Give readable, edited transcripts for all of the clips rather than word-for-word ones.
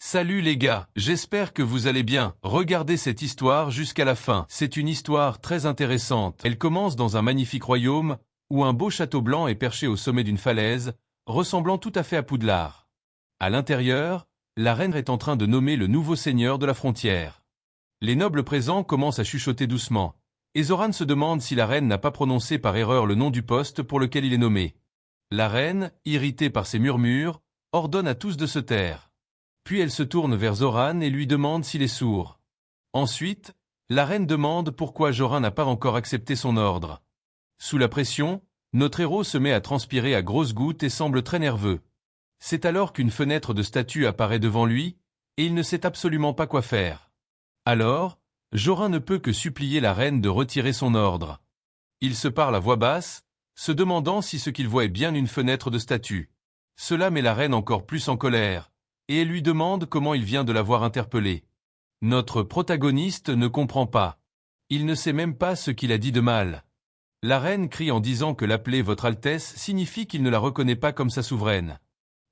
Salut les gars, j'espère que vous allez bien. Regardez cette histoire jusqu'à la fin. C'est une histoire très intéressante. Elle commence dans un magnifique royaume, où un beau château blanc est perché au sommet d'une falaise, ressemblant tout à fait à Poudlard. À l'intérieur, la reine est en train de nommer le nouveau seigneur de la frontière. Les nobles présents commencent à chuchoter doucement, et Zoran se demande si la reine n'a pas prononcé par erreur le nom du poste pour lequel il est nommé. La reine, irritée par ces murmures, ordonne à tous de se taire. Puis elle se tourne vers Zoran et lui demande s'il est sourd. Ensuite, la reine demande pourquoi Zoran n'a pas encore accepté son ordre. Sous la pression, notre héros se met à transpirer à grosses gouttes et semble très nerveux. C'est alors qu'une fenêtre de statue apparaît devant lui, et il ne sait absolument pas quoi faire. Alors, Zoran ne peut que supplier la reine de retirer son ordre. Il se parle à voix basse, se demandant si ce qu'il voit est bien une fenêtre de statue. Cela met la reine encore plus en colère, et elle lui demande comment il vient de l'avoir interpellé. Notre protagoniste ne comprend pas. Il ne sait même pas ce qu'il a dit de mal. La reine crie en disant que l'appeler Votre Altesse signifie qu'il ne la reconnaît pas comme sa souveraine.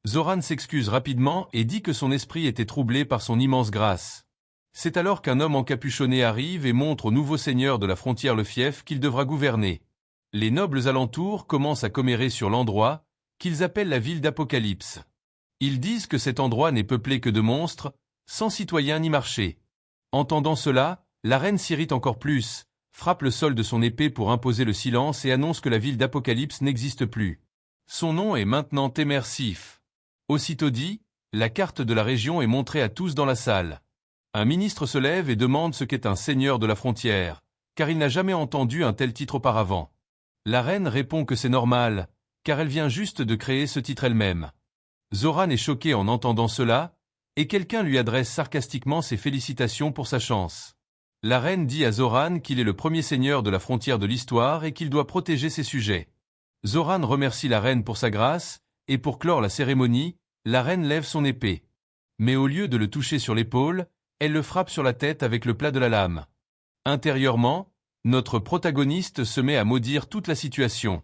Zoran s'excuse rapidement et dit que son esprit était troublé par son immense grâce. C'est alors qu'un homme encapuchonné arrive et montre au nouveau seigneur de la frontière le fief qu'il devra gouverner. Les nobles alentours commencent à commérer sur l'endroit, qu'ils appellent la ville d'Apocalypse. Ils disent que cet endroit n'est peuplé que de monstres, sans citoyens ni marchés. Entendant cela, la reine s'irrite encore plus, frappe le sol de son épée pour imposer le silence et annonce que la ville d'Apocalypse n'existe plus. Son nom est maintenant Témersif. Aussitôt dit, la carte de la région est montrée à tous dans la salle. Un ministre se lève et demande ce qu'est un seigneur de la frontière, car il n'a jamais entendu un tel titre auparavant. La reine répond que c'est normal, car elle vient juste de créer ce titre elle-même. Zoran est choqué en entendant cela, et quelqu'un lui adresse sarcastiquement ses félicitations pour sa chance. La reine dit à Zoran qu'il est le premier seigneur de la frontière de l'histoire et qu'il doit protéger ses sujets. Zoran remercie la reine pour sa grâce, et pour clore la cérémonie, la reine lève son épée. Mais au lieu de le toucher sur l'épaule, elle le frappe sur la tête avec le plat de la lame. Intérieurement, notre protagoniste se met à maudire toute la situation.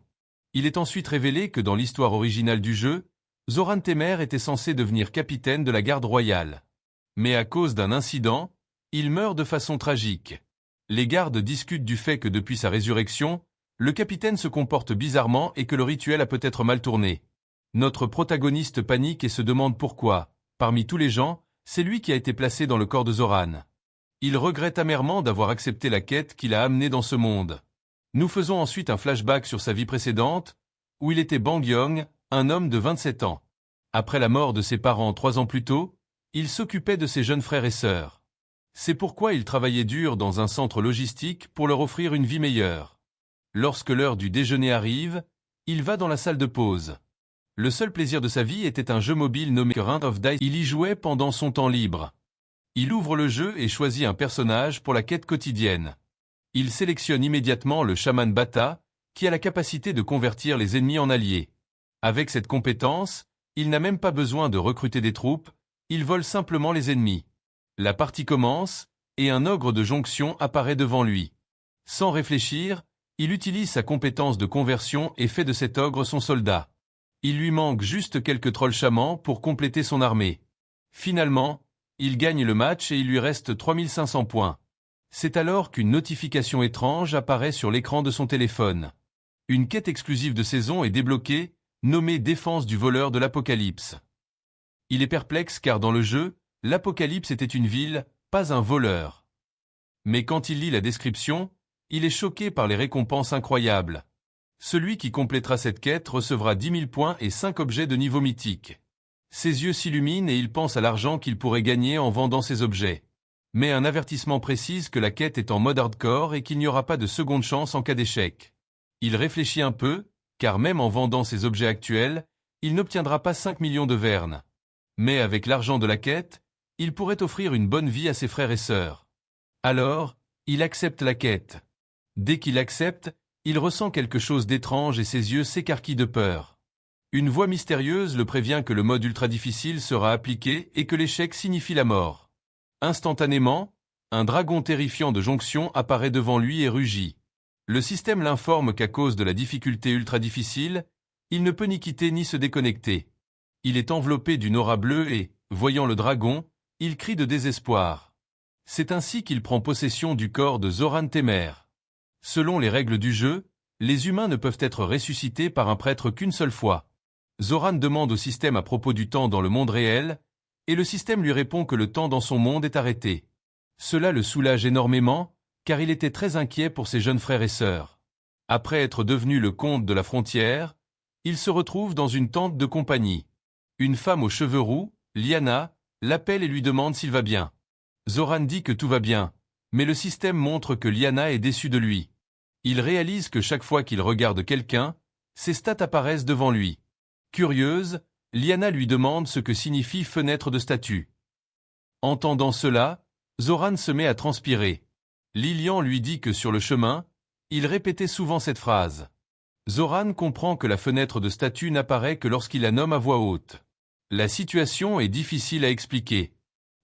Il est ensuite révélé que dans l'histoire originale du jeu, Zoran Témer était censé devenir capitaine de la garde royale. Mais à cause d'un incident, il meurt de façon tragique. Les gardes discutent du fait que depuis sa résurrection, le capitaine se comporte bizarrement et que le rituel a peut-être mal tourné. Notre protagoniste panique et se demande pourquoi, parmi tous les gens, c'est lui qui a été placé dans le corps de Zoran. Il regrette amèrement d'avoir accepté la quête qui l'a amené dans ce monde. Nous faisons ensuite un flashback sur sa vie précédente, où il était Bang Yong, un homme de 27 ans. Après la mort de ses parents 3 ans plus tôt, il s'occupait de ses jeunes frères et sœurs. C'est pourquoi il travaillait dur dans un centre logistique pour leur offrir une vie meilleure. Lorsque l'heure du déjeuner arrive, il va dans la salle de pause. Le seul plaisir de sa vie était un jeu mobile nommé Current of Dice. Il y jouait pendant son temps libre. Il ouvre le jeu et choisit un personnage pour la quête quotidienne. Il sélectionne immédiatement le chaman Bata, qui a la capacité de convertir les ennemis en alliés. Avec cette compétence, il n'a même pas besoin de recruter des troupes, il vole simplement les ennemis. La partie commence, et un ogre de jonction apparaît devant lui. Sans réfléchir, il utilise sa compétence de conversion et fait de cet ogre son soldat. Il lui manque juste quelques trolls chamans pour compléter son armée. Finalement, il gagne le match et il lui reste 3500 points. C'est alors qu'une notification étrange apparaît sur l'écran de son téléphone. Une quête exclusive de saison est débloquée, nommée Défense du voleur de l'Apocalypse. Il est perplexe car dans le jeu, l'Apocalypse était une ville, pas un voleur. Mais quand il lit la description, il est choqué par les récompenses incroyables. Celui qui complétera cette quête recevra 10 000 points et 5 objets de niveau mythique. Ses yeux s'illuminent et il pense à l'argent qu'il pourrait gagner en vendant ces objets. Mais un avertissement précise que la quête est en mode hardcore et qu'il n'y aura pas de seconde chance en cas d'échec. Il réfléchit un peu, car même en vendant ses objets actuels, il n'obtiendra pas 5 millions de vernes. Mais avec l'argent de la quête, il pourrait offrir une bonne vie à ses frères et sœurs. Alors, il accepte la quête. Dès qu'il accepte, il ressent quelque chose d'étrange et ses yeux s'écarquillent de peur. Une voix mystérieuse le prévient que le mode ultra difficile sera appliqué et que l'échec signifie la mort. Instantanément, un dragon terrifiant de jonction apparaît devant lui et rugit. Le système l'informe qu'à cause de la difficulté ultra difficile, il ne peut ni quitter ni se déconnecter. Il est enveloppé d'une aura bleue et, voyant le dragon, il crie de désespoir. C'est ainsi qu'il prend possession du corps de Zoran Temer. Selon les règles du jeu, les humains ne peuvent être ressuscités par un prêtre qu'une seule fois. Zoran demande au système à propos du temps dans le monde réel, et le système lui répond que le temps dans son monde est arrêté. Cela le soulage énormément, car il était très inquiet pour ses jeunes frères et sœurs. Après être devenu le comte de la frontière, il se retrouve dans une tente de compagnie. Une femme aux cheveux roux, Liana, l'appelle et lui demande s'il va bien. Zoran dit que tout va bien, mais le système montre que Liana est déçue de lui. Il réalise que chaque fois qu'il regarde quelqu'un, ses stats apparaissent devant lui. Curieuse, Liana lui demande ce que signifie fenêtre de statut. Entendant cela, Zoran se met à transpirer. Lilian lui dit que sur le chemin, il répétait souvent cette phrase. Zoran comprend que la fenêtre de statut n'apparaît que lorsqu'il la nomme à voix haute. La situation est difficile à expliquer.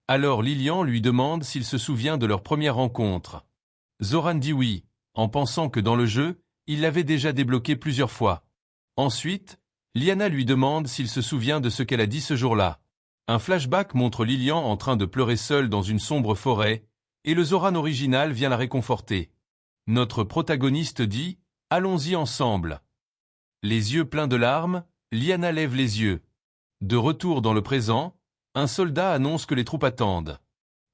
Alors Lilian lui demande s'il se souvient de leur première rencontre. Zoran dit oui, en pensant que dans le jeu, il l'avait déjà débloqué plusieurs fois. Ensuite, Liana lui demande s'il se souvient de ce qu'elle a dit ce jour-là. Un flashback montre Lilian en train de pleurer seul dans une sombre forêt, et le Zoran original vient la réconforter. Notre protagoniste dit « Allons-y ensemble ». Les yeux pleins de larmes, Liana lève les yeux. De retour dans le présent, un soldat annonce que les troupes attendent.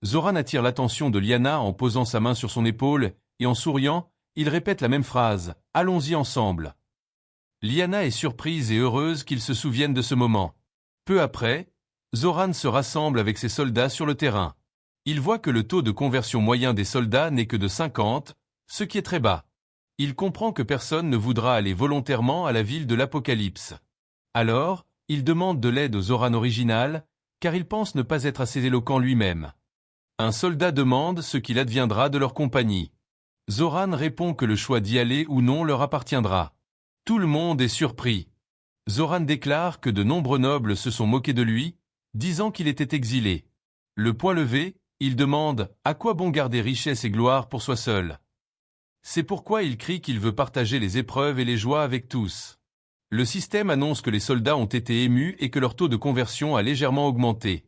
Zoran attire l'attention de Liana en posant sa main sur son épaule, et en souriant, il répète la même phrase « Allons-y ensemble ». Liana est surprise et heureuse qu'ils se souviennent de ce moment. Peu après, Zoran se rassemble avec ses soldats sur le terrain. Il voit que le taux de conversion moyen des soldats n'est que de 50, ce qui est très bas. Il comprend que personne ne voudra aller volontairement à la ville de l'Apocalypse. Alors, il demande de l'aide au Zoran original, car il pense ne pas être assez éloquent lui-même. Un soldat demande ce qu'il adviendra de leur compagnie. Zoran répond que le choix d'y aller ou non leur appartiendra. Tout le monde est surpris. Zoran déclare que de nombreux nobles se sont moqués de lui, disant qu'il était exilé. Le poing levé, il demande « À quoi bon garder richesse et gloire pour soi seul ?» C'est pourquoi il crie qu'il veut partager les épreuves et les joies avec tous. Le système annonce que les soldats ont été émus et que leur taux de conversion a légèrement augmenté.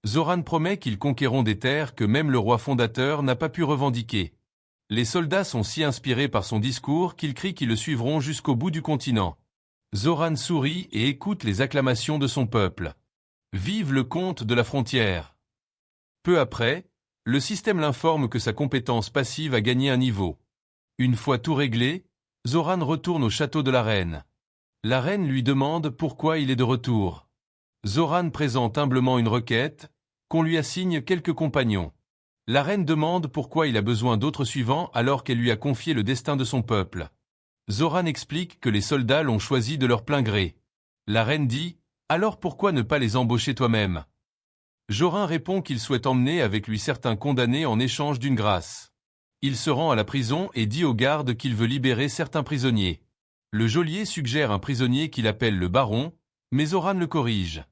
Zoran promet qu'ils conquéreront des terres que même le roi fondateur n'a pas pu revendiquer. Les soldats sont si inspirés par son discours qu'ils crient qu'ils le suivront jusqu'au bout du continent. Zoran sourit et écoute les acclamations de son peuple. Vive le comte de la frontière! Peu après, le système l'informe que sa compétence passive a gagné un niveau. Une fois tout réglé, Zoran retourne au château de la reine. La reine lui demande pourquoi il est de retour. Zoran présente humblement une requête, qu'on lui assigne quelques compagnons. La reine demande pourquoi il a besoin d'autres suivants alors qu'elle lui a confié le destin de son peuple. Zoran explique que les soldats l'ont choisi de leur plein gré. La reine dit « Alors pourquoi ne pas les embaucher toi-même » Zoran répond qu'il souhaite emmener avec lui certains condamnés en échange d'une grâce. Il se rend à la prison et dit aux gardes qu'il veut libérer certains prisonniers. Le geôlier suggère un prisonnier qu'il appelle le baron, mais Zoran le corrige.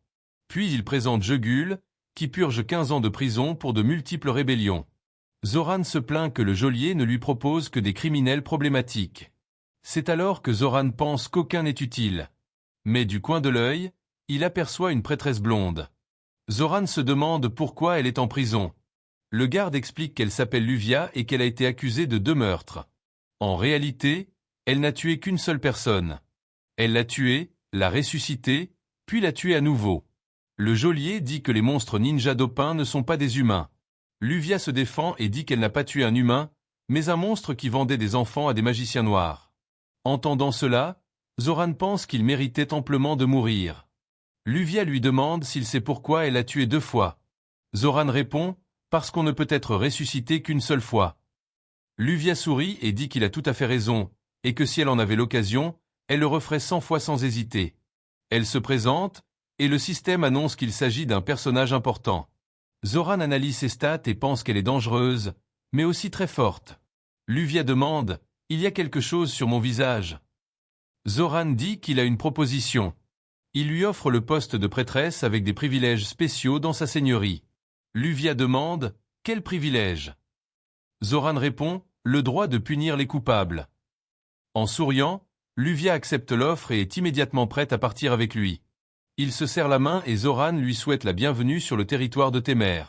Puis il présente Jegul, qui purge 15 ans de prison pour de multiples rébellions. Zoran se plaint que le geôlier ne lui propose que des criminels problématiques. C'est alors que Zoran pense qu'aucun n'est utile. Mais du coin de l'œil, il aperçoit une prêtresse blonde. Zoran se demande pourquoi elle est en prison. Le garde explique qu'elle s'appelle Luvia et qu'elle a été accusée de 2 meurtres. En réalité, elle n'a tué qu'une seule personne. Elle l'a tuée, l'a ressuscitée, puis l'a tuée à nouveau. Le geôlier dit que les monstres ninja d'Opin ne sont pas des humains. Luvia se défend et dit qu'elle n'a pas tué un humain, mais un monstre qui vendait des enfants à des magiciens noirs. Entendant cela, Zoran pense qu'il méritait amplement de mourir. Luvia lui demande s'il sait pourquoi elle a tué 2 fois. Zoran répond « Parce qu'on ne peut être ressuscité qu'une seule fois ». Luvia sourit et dit qu'il a tout à fait raison, et que si elle en avait l'occasion, elle le referait 100 fois sans hésiter. Elle se présente, et le système annonce qu'il s'agit d'un personnage important. Zoran analyse ses stats et pense qu'elle est dangereuse, mais aussi très forte. Luvia demande « Il y a quelque chose sur mon visage ». Zoran dit qu'il a une proposition. Il lui offre le poste de prêtresse avec des privilèges spéciaux dans sa seigneurie. Luvia demande « Quel privilège ?» Zoran répond « Le droit de punir les coupables ». En souriant, Luvia accepte l'offre et est immédiatement prête à partir avec lui. Il se serre la main et Zoran lui souhaite la bienvenue sur le territoire de Temer.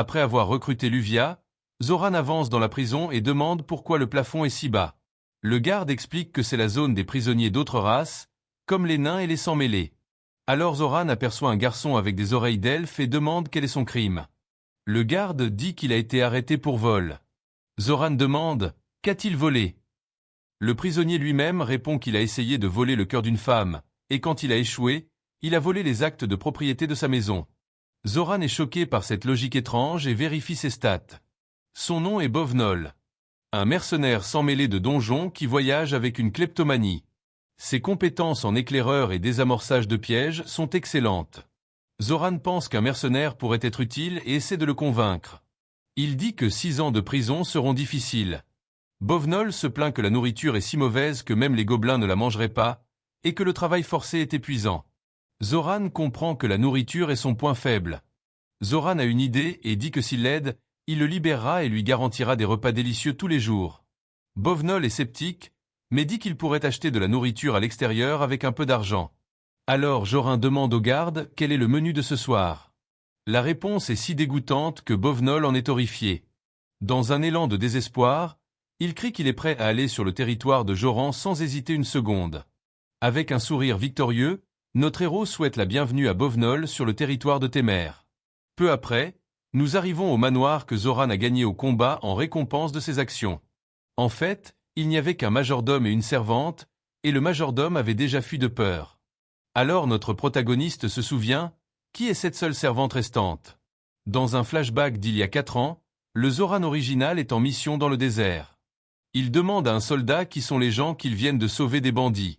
Après avoir recruté Luvia, Zoran avance dans la prison et demande pourquoi le plafond est si bas. Le garde explique que c'est la zone des prisonniers d'autres races, comme les nains et les sans-mêlés. Alors Zoran aperçoit un garçon avec des oreilles d'elfe et demande quel est son crime. Le garde dit qu'il a été arrêté pour vol. Zoran demande « Qu'a-t-il volé ?» Le prisonnier lui-même répond qu'il a essayé de voler le cœur d'une femme, et quand il a échoué, il a volé les actes de propriété de sa maison. Zoran est choqué par cette logique étrange et vérifie ses stats. Son nom est Bovnol, un mercenaire sans mêlée de donjon qui voyage avec une kleptomanie. Ses compétences en éclaireur et désamorçage de pièges sont excellentes. Zoran pense qu'un mercenaire pourrait être utile et essaie de le convaincre. Il dit que 6 ans de prison seront difficiles. Bovnol se plaint que la nourriture est si mauvaise que même les gobelins ne la mangeraient pas, et que le travail forcé est épuisant. Zoran comprend que la nourriture est son point faible. Zoran a une idée et dit que s'il l'aide, il le libérera et lui garantira des repas délicieux tous les jours. Bovnol est sceptique, mais dit qu'il pourrait acheter de la nourriture à l'extérieur avec un peu d'argent. Alors Zoran demande au garde quel est le menu de ce soir. La réponse est si dégoûtante que Bovnol en est horrifié. Dans un élan de désespoir, il crie qu'il est prêt à aller sur le territoire de Zoran sans hésiter une seconde. Avec un sourire victorieux, notre héros souhaite la bienvenue à Bovnol sur le territoire de Témer. Peu après, nous arrivons au manoir que Zoran a gagné au combat en récompense de ses actions. En fait, il n'y avait qu'un majordome et une servante, et le majordome avait déjà fui de peur. Alors notre protagoniste se souvient, qui est cette seule servante restante? Dans un flashback d'il y a 4 ans, le Zoran original est en mission dans le désert. Il demande à un soldat qui sont les gens qu'ils viennent de sauver des bandits.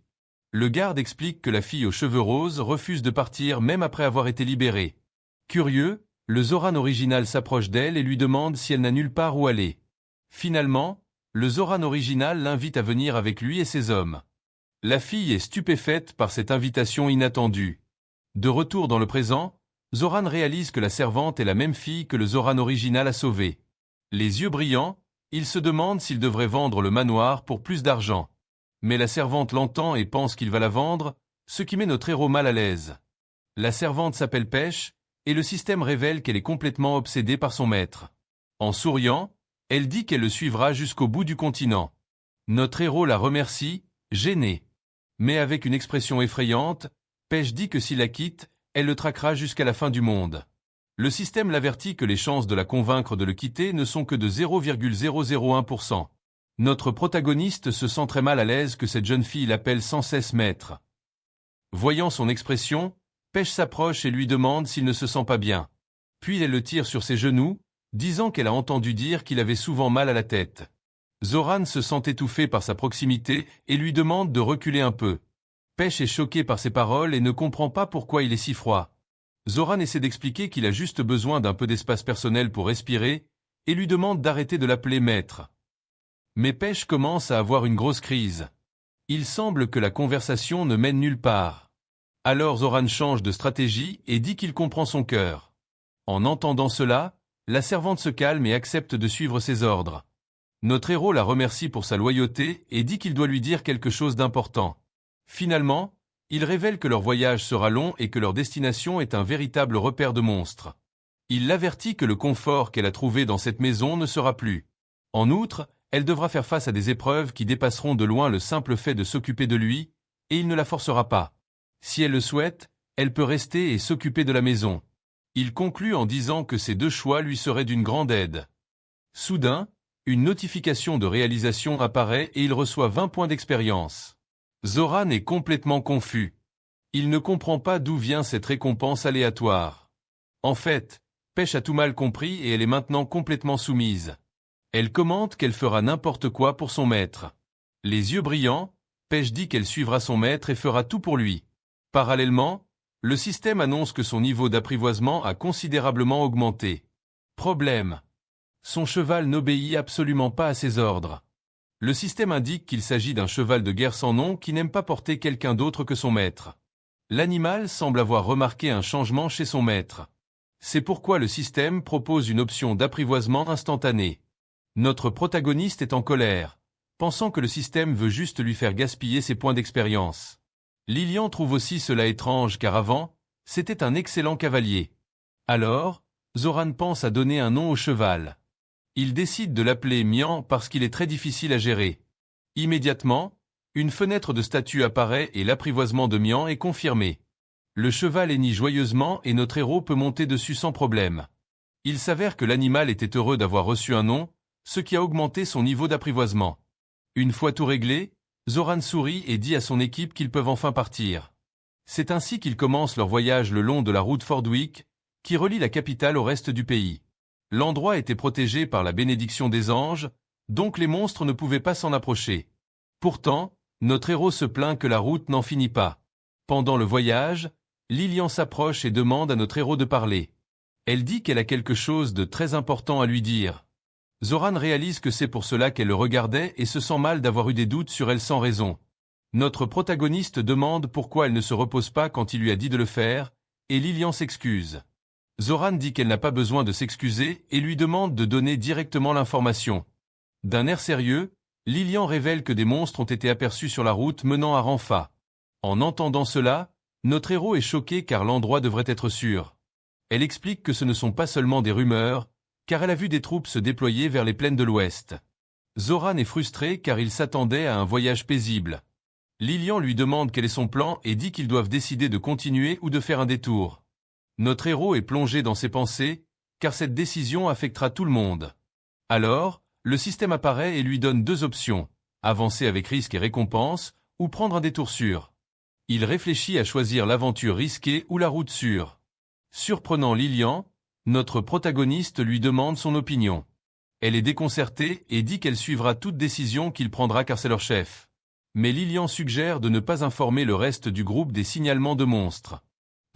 Le garde explique que la fille aux cheveux roses refuse de partir même après avoir été libérée. Curieux, le Zoran original s'approche d'elle et lui demande si elle n'a nulle part où aller. Finalement, le Zoran original l'invite à venir avec lui et ses hommes. La fille est stupéfaite par cette invitation inattendue. De retour dans le présent, Zoran réalise que la servante est la même fille que le Zoran original a sauvée. Les yeux brillants, il se demande s'il devrait vendre le manoir pour plus d'argent. Mais la servante l'entend et pense qu'il va la vendre, ce qui met notre héros mal à l'aise. La servante s'appelle Pêche, et le système révèle qu'elle est complètement obsédée par son maître. En souriant, elle dit qu'elle le suivra jusqu'au bout du continent. Notre héros la remercie, gêné. Mais avec une expression effrayante, Pêche dit que s'il la quitte, elle le traquera jusqu'à la fin du monde. Le système l'avertit que les chances de la convaincre de le quitter ne sont que de 0,001%. Notre protagoniste se sent très mal à l'aise que cette jeune fille l'appelle sans cesse maître. Voyant son expression, Pêche s'approche et lui demande s'il ne se sent pas bien. Puis elle le tire sur ses genoux, disant qu'elle a entendu dire qu'il avait souvent mal à la tête. Zoran se sent étouffé par sa proximité et lui demande de reculer un peu. Pêche est choqué par ses paroles et ne comprend pas pourquoi il est si froid. Zoran essaie d'expliquer qu'il a juste besoin d'un peu d'espace personnel pour respirer, et lui demande d'arrêter de l'appeler maître. Mais Pêche commence à avoir une grosse crise. Il semble que la conversation ne mène nulle part. Alors Zoran change de stratégie et dit qu'il comprend son cœur. En entendant cela, la servante se calme et accepte de suivre ses ordres. Notre héros la remercie pour sa loyauté et dit qu'il doit lui dire quelque chose d'important. Finalement, il révèle que leur voyage sera long et que leur destination est un véritable repère de monstres. Il l'avertit que le confort qu'elle a trouvé dans cette maison ne sera plus. En outre, elle devra faire face à des épreuves qui dépasseront de loin le simple fait de s'occuper de lui, et il ne la forcera pas. Si elle le souhaite, elle peut rester et s'occuper de la maison. Il conclut en disant que ces 2 choix lui seraient d'une grande aide. Soudain, une notification de réalisation apparaît et il reçoit 20 points d'expérience. Zoran est complètement confus. Il ne comprend pas d'où vient cette récompense aléatoire. En fait, Pêche a tout mal compris et elle est maintenant complètement soumise. Elle commente qu'elle fera n'importe quoi pour son maître. Les yeux brillants, Pêche dit qu'elle suivra son maître et fera tout pour lui. Parallèlement, le système annonce que son niveau d'apprivoisement a considérablement augmenté. Problème. Son cheval n'obéit absolument pas à ses ordres. Le système indique qu'il s'agit d'un cheval de guerre sans nom qui n'aime pas porter quelqu'un d'autre que son maître. L'animal semble avoir remarqué un changement chez son maître. C'est pourquoi le système propose une option d'apprivoisement instantané. Notre protagoniste est en colère, pensant que le système veut juste lui faire gaspiller ses points d'expérience. Lilian trouve aussi cela étrange car avant, c'était un excellent cavalier. Alors, Zoran pense à donner un nom au cheval. Il décide de l'appeler Mian parce qu'il est très difficile à gérer. Immédiatement, une fenêtre de statue apparaît et l'apprivoisement de Mian est confirmé. Le cheval hennit joyeusement et notre héros peut monter dessus sans problème. Il s'avère que l'animal était heureux d'avoir reçu un nom, ce qui a augmenté son niveau d'apprivoisement. Une fois tout réglé, Zoran sourit et dit à son équipe qu'ils peuvent enfin partir. C'est ainsi qu'ils commencent leur voyage le long de la route Fordwick, qui relie la capitale au reste du pays. L'endroit était protégé par la bénédiction des anges, donc les monstres ne pouvaient pas s'en approcher. Pourtant, notre héros se plaint que la route n'en finit pas. Pendant le voyage, Lilian s'approche et demande à notre héros de parler. Elle dit qu'elle a quelque chose de très important à lui dire. Zoran réalise que c'est pour cela qu'elle le regardait et se sent mal d'avoir eu des doutes sur elle sans raison. Notre protagoniste demande pourquoi elle ne se repose pas quand il lui a dit de le faire, et Lilian s'excuse. Zoran dit qu'elle n'a pas besoin de s'excuser et lui demande de donner directement l'information. D'un air sérieux, Lilian révèle que des monstres ont été aperçus sur la route menant à Ranfa. En entendant cela, notre héros est choqué car l'endroit devrait être sûr. Elle explique que ce ne sont pas seulement des rumeurs, car elle a vu des troupes se déployer vers les plaines de l'Ouest. Zoran est frustré car il s'attendait à un voyage paisible. Lilian lui demande quel est son plan et dit qu'ils doivent décider de continuer ou de faire un détour. Notre héros est plongé dans ses pensées, car cette décision affectera tout le monde. Alors, le système apparaît et lui donne deux options, avancer avec risque et récompense, ou prendre un détour sûr. Il réfléchit à choisir l'aventure risquée ou la route sûre. Surprenant Lilian, notre protagoniste lui demande son opinion. Elle est déconcertée et dit qu'elle suivra toute décision qu'il prendra car c'est leur chef. Mais Lilian suggère de ne pas informer le reste du groupe des signalements de monstres.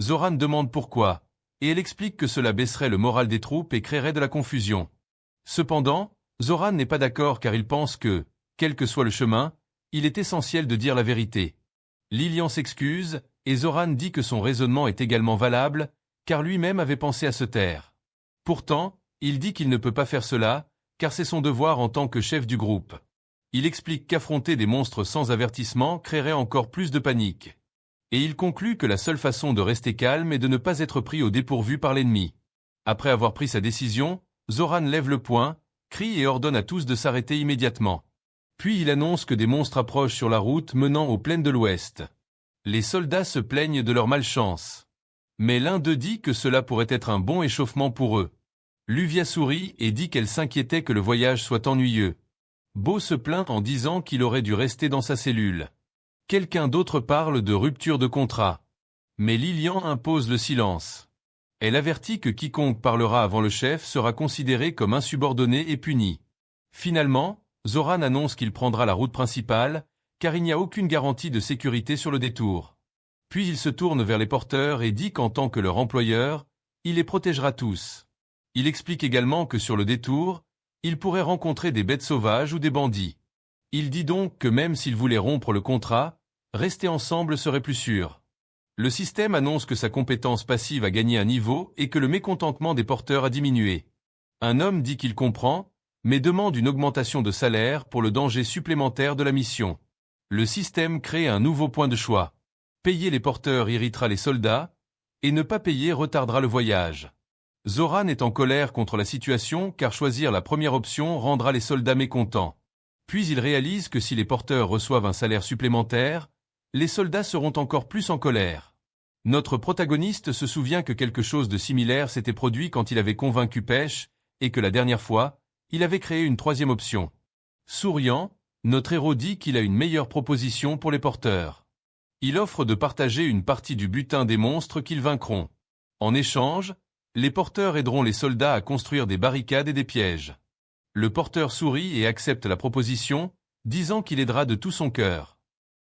Zoran demande pourquoi, et elle explique que cela baisserait le moral des troupes et créerait de la confusion. Cependant, Zoran n'est pas d'accord car il pense que, quel que soit le chemin, il est essentiel de dire la vérité. Lilian s'excuse, et Zoran dit que son raisonnement est également valable, car lui-même avait pensé à se taire. Pourtant, il dit qu'il ne peut pas faire cela, car c'est son devoir en tant que chef du groupe. Il explique qu'affronter des monstres sans avertissement créerait encore plus de panique. Et il conclut que la seule façon de rester calme est de ne pas être pris au dépourvu par l'ennemi. Après avoir pris sa décision, Zoran lève le poing, crie et ordonne à tous de s'arrêter immédiatement. Puis il annonce que des monstres approchent sur la route menant aux plaines de l'Ouest. Les soldats se plaignent de leur malchance. Mais l'un d'eux dit que cela pourrait être un bon échauffement pour eux. Luvia sourit et dit qu'elle s'inquiétait que le voyage soit ennuyeux. Beau se plaint en disant qu'il aurait dû rester dans sa cellule. Quelqu'un d'autre parle de rupture de contrat. Mais Lilian impose le silence. Elle avertit que quiconque parlera avant le chef sera considéré comme insubordonné et puni. Finalement, Zoran annonce qu'il prendra la route principale, car il n'y a aucune garantie de sécurité sur le détour. Puis il se tourne vers les porteurs et dit qu'en tant que leur employeur, il les protégera tous. Il explique également que sur le détour, il pourrait rencontrer des bêtes sauvages ou des bandits. Il dit donc que même s'il voulait rompre le contrat, rester ensemble serait plus sûr. Le système annonce que sa compétence passive a gagné un niveau et que le mécontentement des porteurs a diminué. Un homme dit qu'il comprend, mais demande une augmentation de salaire pour le danger supplémentaire de la mission. Le système crée un nouveau point de choix. Payer les porteurs irritera les soldats, et ne pas payer retardera le voyage. Zoran est en colère contre la situation car choisir la première option rendra les soldats mécontents. Puis il réalise que si les porteurs reçoivent un salaire supplémentaire, les soldats seront encore plus en colère. Notre protagoniste se souvient que quelque chose de similaire s'était produit quand il avait convaincu Pêche, et que la dernière fois, il avait créé une troisième option. Souriant, notre héros dit qu'il a une meilleure proposition pour les porteurs. Il offre de partager une partie du butin des monstres qu'ils vaincront. En échange, les porteurs aideront les soldats à construire des barricades et des pièges. Le porteur sourit et accepte la proposition, disant qu'il aidera de tout son cœur.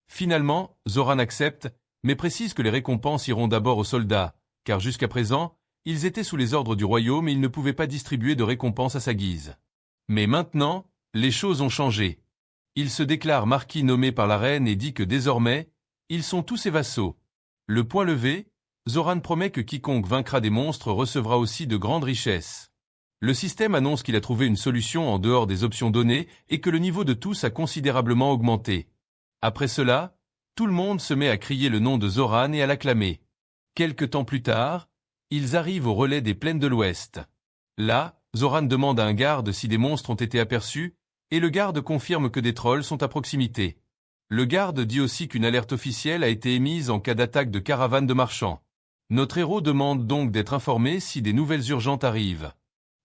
Finalement, Zoran accepte, mais précise que les récompenses iront d'abord aux soldats, car jusqu'à présent, ils étaient sous les ordres du royaume et il ne pouvait pas distribuer de récompenses à sa guise. Mais maintenant, les choses ont changé. Il se déclare marquis nommé par la reine et dit que désormais, ils sont tous ses vassaux. Le point levé, Zoran promet que quiconque vaincra des monstres recevra aussi de grandes richesses. Le système annonce qu'il a trouvé une solution en dehors des options données et que le niveau de tous a considérablement augmenté. Après cela, tout le monde se met à crier le nom de Zoran et à l'acclamer. Quelque temps plus tard, Ils arrivent au relais des plaines de l'Ouest. Là, Zoran demande à un garde si des monstres ont été aperçus, et le garde confirme que des trolls sont à proximité. Le garde dit aussi qu'une alerte officielle a été émise en cas d'attaque de caravanes de marchands. Notre héros demande donc d'être informé si des nouvelles urgentes arrivent.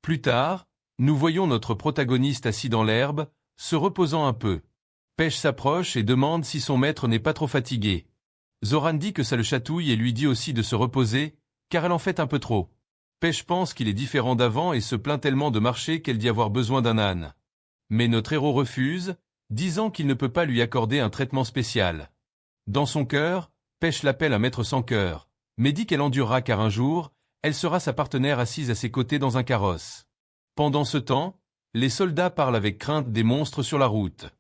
Plus tard, nous voyons notre protagoniste assis dans l'herbe, se reposant un peu. Pêche s'approche et demande si son maître n'est pas trop fatigué. Zoran dit que ça le chatouille et lui dit aussi de se reposer, car elle en fait un peu trop. Pêche pense qu'il est différent d'avant et se plaint tellement de marcher qu'elle dit avoir besoin d'un âne. Mais notre héros refuse, disant qu'il ne peut pas lui accorder un traitement spécial. Dans son cœur, Pêche l'appelle un maître sans cœur, mais dit qu'elle endurera car un jour, elle sera sa partenaire assise à ses côtés dans un carrosse. Pendant ce temps, les soldats parlent avec crainte des monstres sur la route.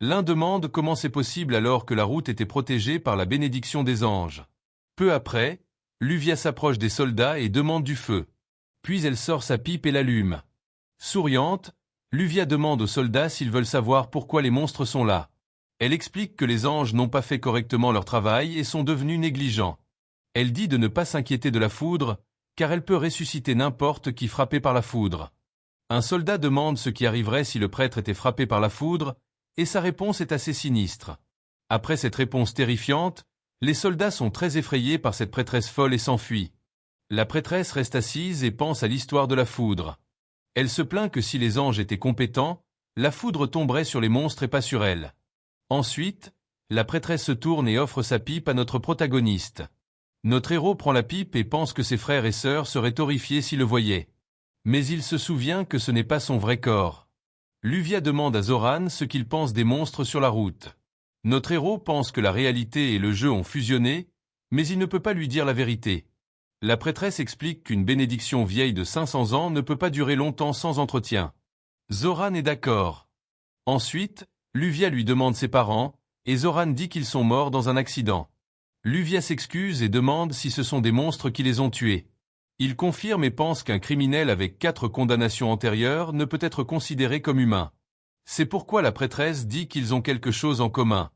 L'un demande comment c'est possible alors que la route était protégée par la bénédiction des anges. Peu après, Luvia s'approche des soldats et demande du feu. Puis elle sort sa pipe et l'allume. Souriante, Luvia demande aux soldats s'ils veulent savoir pourquoi les monstres sont là. Elle explique que les anges n'ont pas fait correctement leur travail et sont devenus négligents. Elle dit de ne pas s'inquiéter de la foudre, car elle peut ressusciter n'importe qui frappé par la foudre. Un soldat demande ce qui arriverait si le prêtre était frappé par la foudre, et sa réponse est assez sinistre. Après cette réponse terrifiante, les soldats sont très effrayés par cette prêtresse folle et s'enfuient. La prêtresse reste assise et pense à l'histoire de la foudre. Elle se plaint que si les anges étaient compétents, la foudre tomberait sur les monstres et pas sur elle. Ensuite, la prêtresse se tourne et offre sa pipe à notre protagoniste. Notre héros prend la pipe et pense que ses frères et sœurs seraient horrifiés s'ils le voyaient. Mais il se souvient que ce n'est pas son vrai corps. Luvia demande à Zoran ce qu'il pense des monstres sur la route. Notre héros pense que la réalité et le jeu ont fusionné, mais il ne peut pas lui dire la vérité. La prêtresse explique qu'une bénédiction vieille de 500 ans ne peut pas durer longtemps sans entretien. Zoran est d'accord. Ensuite, Luvia lui demande ses parents, et Zoran dit qu'ils sont morts dans un accident. Luvia s'excuse et demande si ce sont des monstres qui les ont tués. Il confirme et pense qu'un criminel avec 4 condamnations antérieures ne peut être considéré comme humain. C'est pourquoi la prêtresse dit qu'ils ont quelque chose en commun.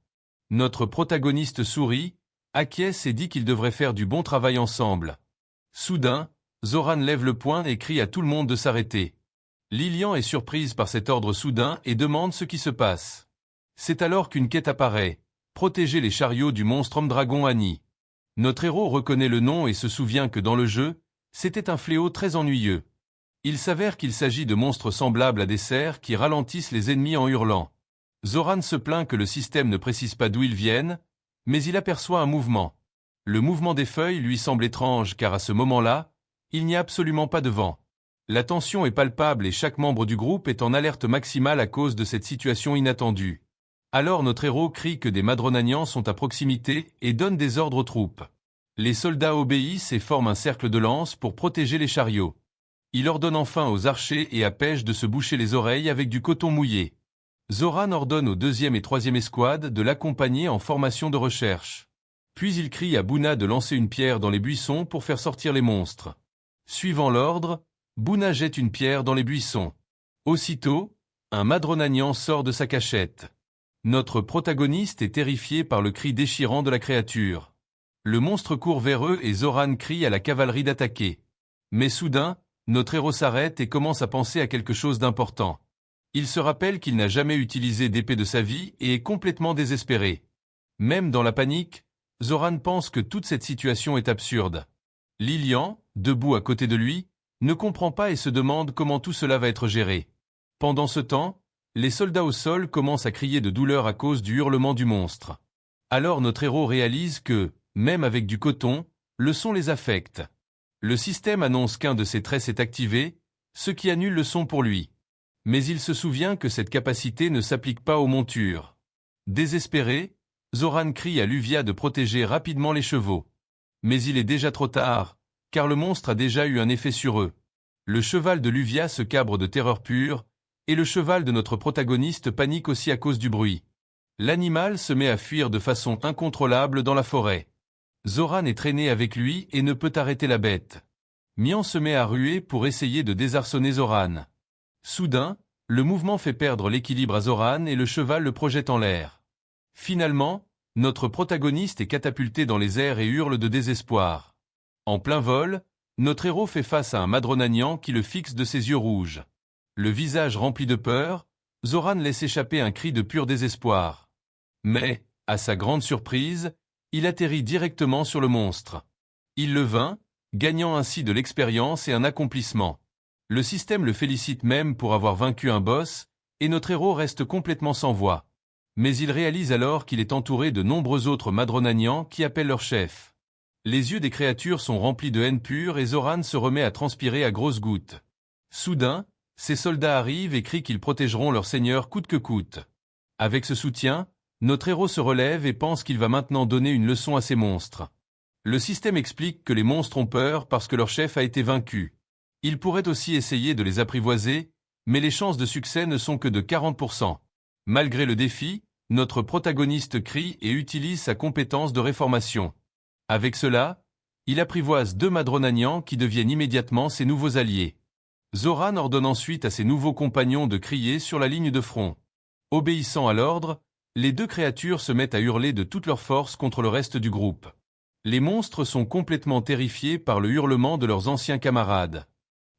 Notre protagoniste sourit, acquiesce et dit qu'ils devraient faire du bon travail ensemble. Soudain, Zoran lève le poing et crie à tout le monde de s'arrêter. Lilian est surprise par cet ordre soudain et demande ce qui se passe. C'est alors qu'une quête apparaît, protéger les chariots du monstre homme-dragon Annie. Notre héros reconnaît le nom et se souvient que dans le jeu, c'était un fléau très ennuyeux. Il s'avère qu'il s'agit de monstres semblables à des cerfs qui ralentissent les ennemis en hurlant. Zoran se plaint que le système ne précise pas d'où ils viennent, mais il aperçoit un mouvement. Le mouvement des feuilles lui semble étrange car à ce moment-là, il n'y a absolument pas de vent. La tension est palpable et chaque membre du groupe est en alerte maximale à cause de cette situation inattendue. Alors notre héros crie que des Madronanians sont à proximité et donne des ordres aux troupes. Les soldats obéissent et forment un cercle de lances pour protéger les chariots. Il ordonne enfin aux archers et à Pêche de se boucher les oreilles avec du coton mouillé. Zoran ordonne aux 2e et 3e escouades de l'accompagner en formation de recherche. Puis il crie à Buna de lancer une pierre dans les buissons pour faire sortir les monstres. Suivant l'ordre, Buna jette une pierre dans les buissons. Aussitôt, un Madronanian sort de sa cachette. Notre protagoniste est terrifié par le cri déchirant de la créature. Le monstre court vers eux et Zoran crie à la cavalerie d'attaquer. Mais soudain, notre héros s'arrête et commence à penser à quelque chose d'important. Il se rappelle qu'il n'a jamais utilisé d'épée de sa vie et est complètement désespéré. Même dans la panique, Zoran pense que toute cette situation est absurde. Lilian, debout à côté de lui, ne comprend pas et se demande comment tout cela va être géré. Pendant ce temps, les soldats au sol commencent à crier de douleur à cause du hurlement du monstre. Alors notre héros réalise que, même avec du coton, le son les affecte. Le système annonce qu'un de ses traits s'est activé, ce qui annule le son pour lui. Mais il se souvient que cette capacité ne s'applique pas aux montures. Désespéré, Zoran crie à Luvia de protéger rapidement les chevaux. Mais il est déjà trop tard, car le monstre a déjà eu un effet sur eux. Le cheval de Luvia se cabre de terreur pure, et le cheval de notre protagoniste panique aussi à cause du bruit. L'animal se met à fuir de façon incontrôlable dans la forêt. Zoran est traîné avec lui et ne peut arrêter la bête. Mian se met à ruer pour essayer de désarçonner Zoran. Soudain, le mouvement fait perdre l'équilibre à Zoran et le cheval le projette en l'air. Finalement, notre protagoniste est catapulté dans les airs et hurle de désespoir. En plein vol, notre héros fait face à un Madronagnan qui le fixe de ses yeux rouges. Le visage rempli de peur, Zoran laisse échapper un cri de pur désespoir. Mais, à sa grande surprise, il atterrit directement sur le monstre. Il le vainc, gagnant ainsi de l'expérience et un accomplissement. Le système le félicite même pour avoir vaincu un boss, et notre héros reste complètement sans voix. Mais il réalise alors qu'il est entouré de nombreux autres Madronagnans qui appellent leur chef. Les yeux des créatures sont remplis de haine pure et Zoran se remet à transpirer à grosses gouttes. Soudain, ses soldats arrivent et crient qu'ils protégeront leur seigneur coûte que coûte. Avec ce soutien, notre héros se relève et pense qu'il va maintenant donner une leçon à ces monstres. Le système explique que les monstres ont peur parce que leur chef a été vaincu. Il pourrait aussi essayer de les apprivoiser, mais les chances de succès ne sont que de 40%. Malgré le défi, notre protagoniste crie et utilise sa compétence de réformation. Avec cela, il apprivoise 2 Madronagnans qui deviennent immédiatement ses nouveaux alliés. Zoran ordonne ensuite à ses nouveaux compagnons de crier sur la ligne de front. Obéissant à l'ordre, les 2 créatures se mettent à hurler de toute leur force contre le reste du groupe. Les monstres sont complètement terrifiés par le hurlement de leurs anciens camarades.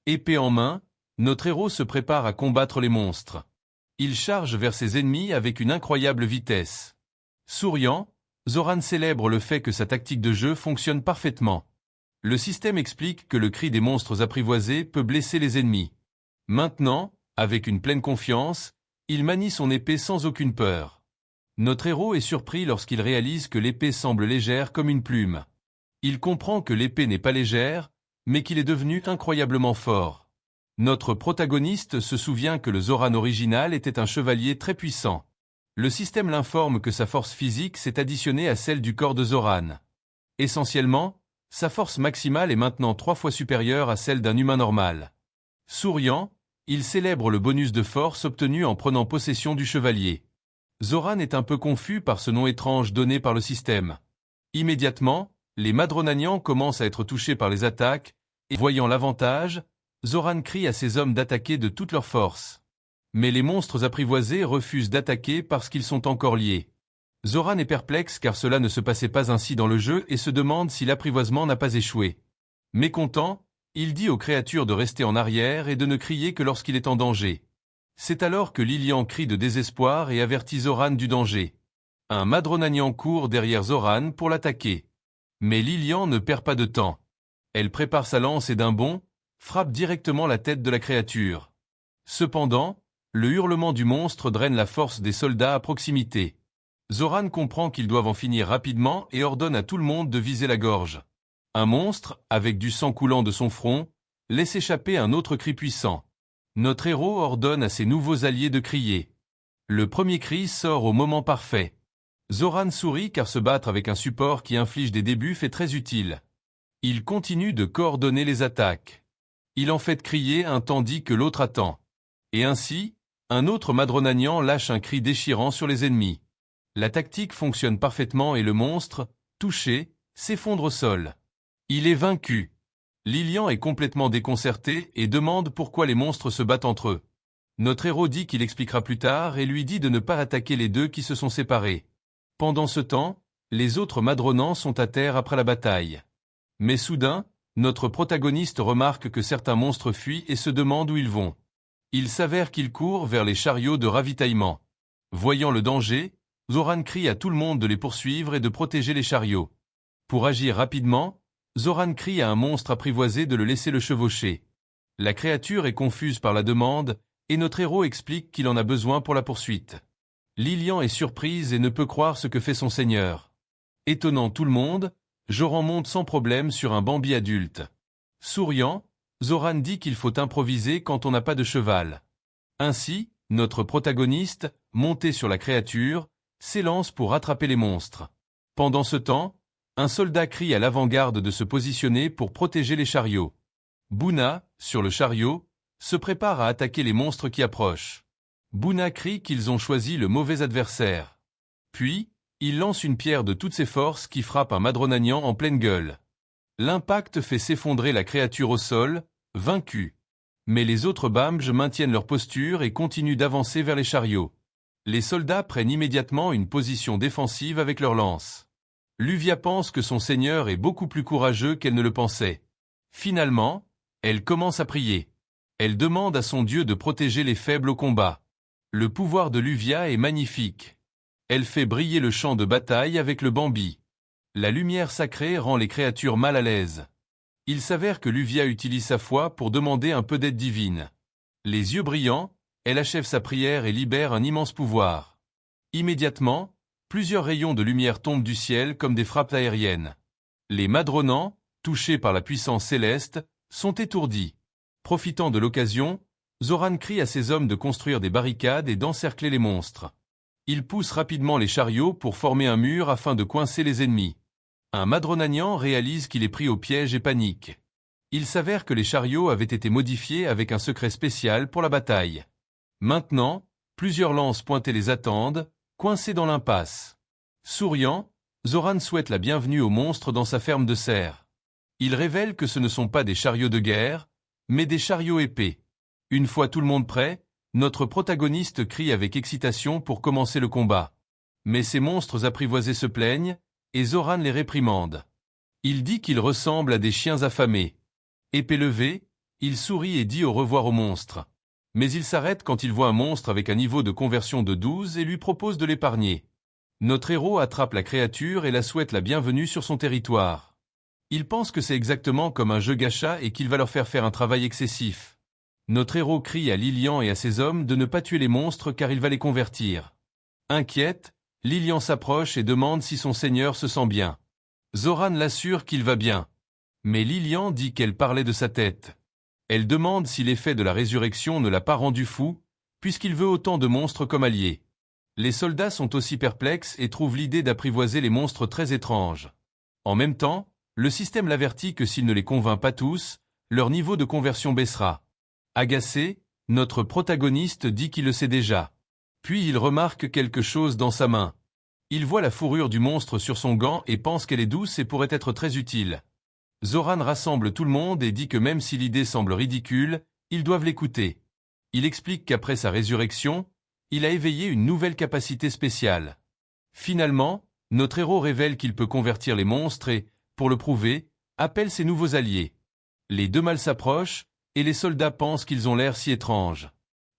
Épée en main, notre héros se prépare à combattre les monstres. Il charge vers ses ennemis avec une incroyable vitesse. Souriant, Zoran célèbre le fait que sa tactique de jeu fonctionne parfaitement. Le système explique que le cri des monstres apprivoisés peut blesser les ennemis. Maintenant, avec une pleine confiance, il manie son épée sans aucune peur. Notre héros est surpris lorsqu'il réalise que l'épée semble légère comme une plume. Il comprend que l'épée n'est pas légère, mais qu'il est devenu incroyablement fort. Notre protagoniste se souvient que le Zoran original était un chevalier très puissant. Le système l'informe que sa force physique s'est additionnée à celle du corps de Zoran. Essentiellement, sa force maximale est maintenant 3 fois supérieure à celle d'un humain normal. Souriant, il célèbre le bonus de force obtenu en prenant possession du chevalier. Zoran est un peu confus par ce nom étrange donné par le système. Immédiatement, les Madronagnans commencent à être touchés par les attaques, et voyant l'avantage, Zoran crie à ses hommes d'attaquer de toute leur force. Mais les monstres apprivoisés refusent d'attaquer parce qu'ils sont encore liés. Zoran est perplexe car cela ne se passait pas ainsi dans le jeu et se demande si l'apprivoisement n'a pas échoué. Mécontent, il dit aux créatures de rester en arrière et de ne crier que lorsqu'il est en danger. C'est alors que Lilian crie de désespoir et avertit Zoran du danger. Un Madronagnan court derrière Zoran pour l'attaquer. Mais Lilian ne perd pas de temps. Elle prépare sa lance et d'un bond, frappe directement la tête de la créature. Cependant, le hurlement du monstre draine la force des soldats à proximité. Zoran comprend qu'ils doivent en finir rapidement et ordonne à tout le monde de viser la gorge. Un monstre, avec du sang coulant de son front, laisse échapper un autre cri puissant. Notre héros ordonne à ses nouveaux alliés de crier. Le premier cri sort au moment parfait. Zoran sourit car se battre avec un support qui inflige des debuffs est très utile. Il continue de coordonner les attaques. Il en fait crier un tandis que l'autre attend. Et ainsi, un autre Madronagnan lâche un cri déchirant sur les ennemis. La tactique fonctionne parfaitement et le monstre, touché, s'effondre au sol. Il est vaincu. Lilian est complètement déconcerté et demande pourquoi les monstres se battent entre eux. Notre héros dit qu'il expliquera plus tard et lui dit de ne pas attaquer les 2 qui se sont séparés. Pendant ce temps, les autres Madronans sont à terre après la bataille. Mais soudain, notre protagoniste remarque que certains monstres fuient et se demande où ils vont. Il s'avère qu'ils courent vers les chariots de ravitaillement. Voyant le danger, Zoran crie à tout le monde de les poursuivre et de protéger les chariots. Pour agir rapidement, Zoran crie à un monstre apprivoisé de le laisser le chevaucher. La créature est confuse par la demande, et notre héros explique qu'il en a besoin pour la poursuite. Lilian est surprise et ne peut croire ce que fait son seigneur. Étonnant tout le monde, Zoran monte sans problème sur un Bambi adulte. Souriant, Zoran dit qu'il faut improviser quand on n'a pas de cheval. Ainsi, notre protagoniste, monté sur la créature, s'élance pour rattraper les monstres. Pendant ce temps, un soldat crie à l'avant-garde de se positionner pour protéger les chariots. Buna, sur le chariot, se prépare à attaquer les monstres qui approchent. Buna crie qu'ils ont choisi le mauvais adversaire. Puis, il lance une pierre de toutes ses forces qui frappe un Madronagnan en pleine gueule. L'impact fait s'effondrer la créature au sol, vaincue. Mais les autres Bamj maintiennent leur posture et continuent d'avancer vers les chariots. Les soldats prennent immédiatement une position défensive avec leurs lances. Luvia pense que son seigneur est beaucoup plus courageux qu'elle ne le pensait. Finalement, elle commence à prier. Elle demande à son Dieu de protéger les faibles au combat. Le pouvoir de Luvia est magnifique. Elle fait briller le champ de bataille avec le Bambi. La lumière sacrée rend les créatures mal à l'aise. Il s'avère que Luvia utilise sa foi pour demander un peu d'aide divine. Les yeux brillants, elle achève sa prière et libère un immense pouvoir. Immédiatement, plusieurs rayons de lumière tombent du ciel comme des frappes aériennes. Les Madronans, touchés par la puissance céleste, sont étourdis. Profitant de l'occasion, Zoran crie à ses hommes de construire des barricades et d'encercler les monstres. Il pousse rapidement les chariots pour former un mur afin de coincer les ennemis. Un Madronanian réalise qu'il est pris au piège et panique. Il s'avère que les chariots avaient été modifiés avec un secret spécial pour la bataille. Maintenant, plusieurs lances pointées les attendent, coincés dans l'impasse. Souriant, Zoran souhaite la bienvenue aux monstres dans sa ferme de cerfs. Il révèle que ce ne sont pas des chariots de guerre, mais des chariots épais. Une fois tout le monde prêt, notre protagoniste crie avec excitation pour commencer le combat. Mais ces monstres apprivoisés se plaignent, et Zoran les réprimande. Il dit qu'ils ressemblent à des chiens affamés. Épée levée, il sourit et dit au revoir aux monstres. Mais il s'arrête quand il voit un monstre avec un niveau de conversion de 12 et lui propose de l'épargner. Notre héros attrape la créature et la souhaite la bienvenue sur son territoire. Il pense que c'est exactement comme un jeu gacha et qu'il va leur faire un travail excessif. Notre héros crie à Lilian et à ses hommes de ne pas tuer les monstres car il va les convertir. Inquiète, Lilian s'approche et demande si son seigneur se sent bien. Zoran l'assure qu'il va bien. Mais Lilian dit qu'elle parlait de sa tête. Elle demande si l'effet de la résurrection ne l'a pas rendu fou, puisqu'il veut autant de monstres comme alliés. Les soldats sont aussi perplexes et trouvent l'idée d'apprivoiser les monstres très étrange. En même temps, le système l'avertit que s'il ne les convainc pas tous, leur niveau de conversion baissera. Agacé, notre protagoniste dit qu'il le sait déjà. Puis il remarque quelque chose dans sa main. Il voit la fourrure du monstre sur son gant et pense qu'elle est douce et pourrait être très utile. Zoran rassemble tout le monde et dit que même si l'idée semble ridicule, ils doivent l'écouter. Il explique qu'après sa résurrection, il a éveillé une nouvelle capacité spéciale. Finalement, notre héros révèle qu'il peut convertir les monstres et, pour le prouver, appelle ses nouveaux alliés. Les deux mâles s'approchent, et les soldats pensent qu'ils ont l'air si étranges.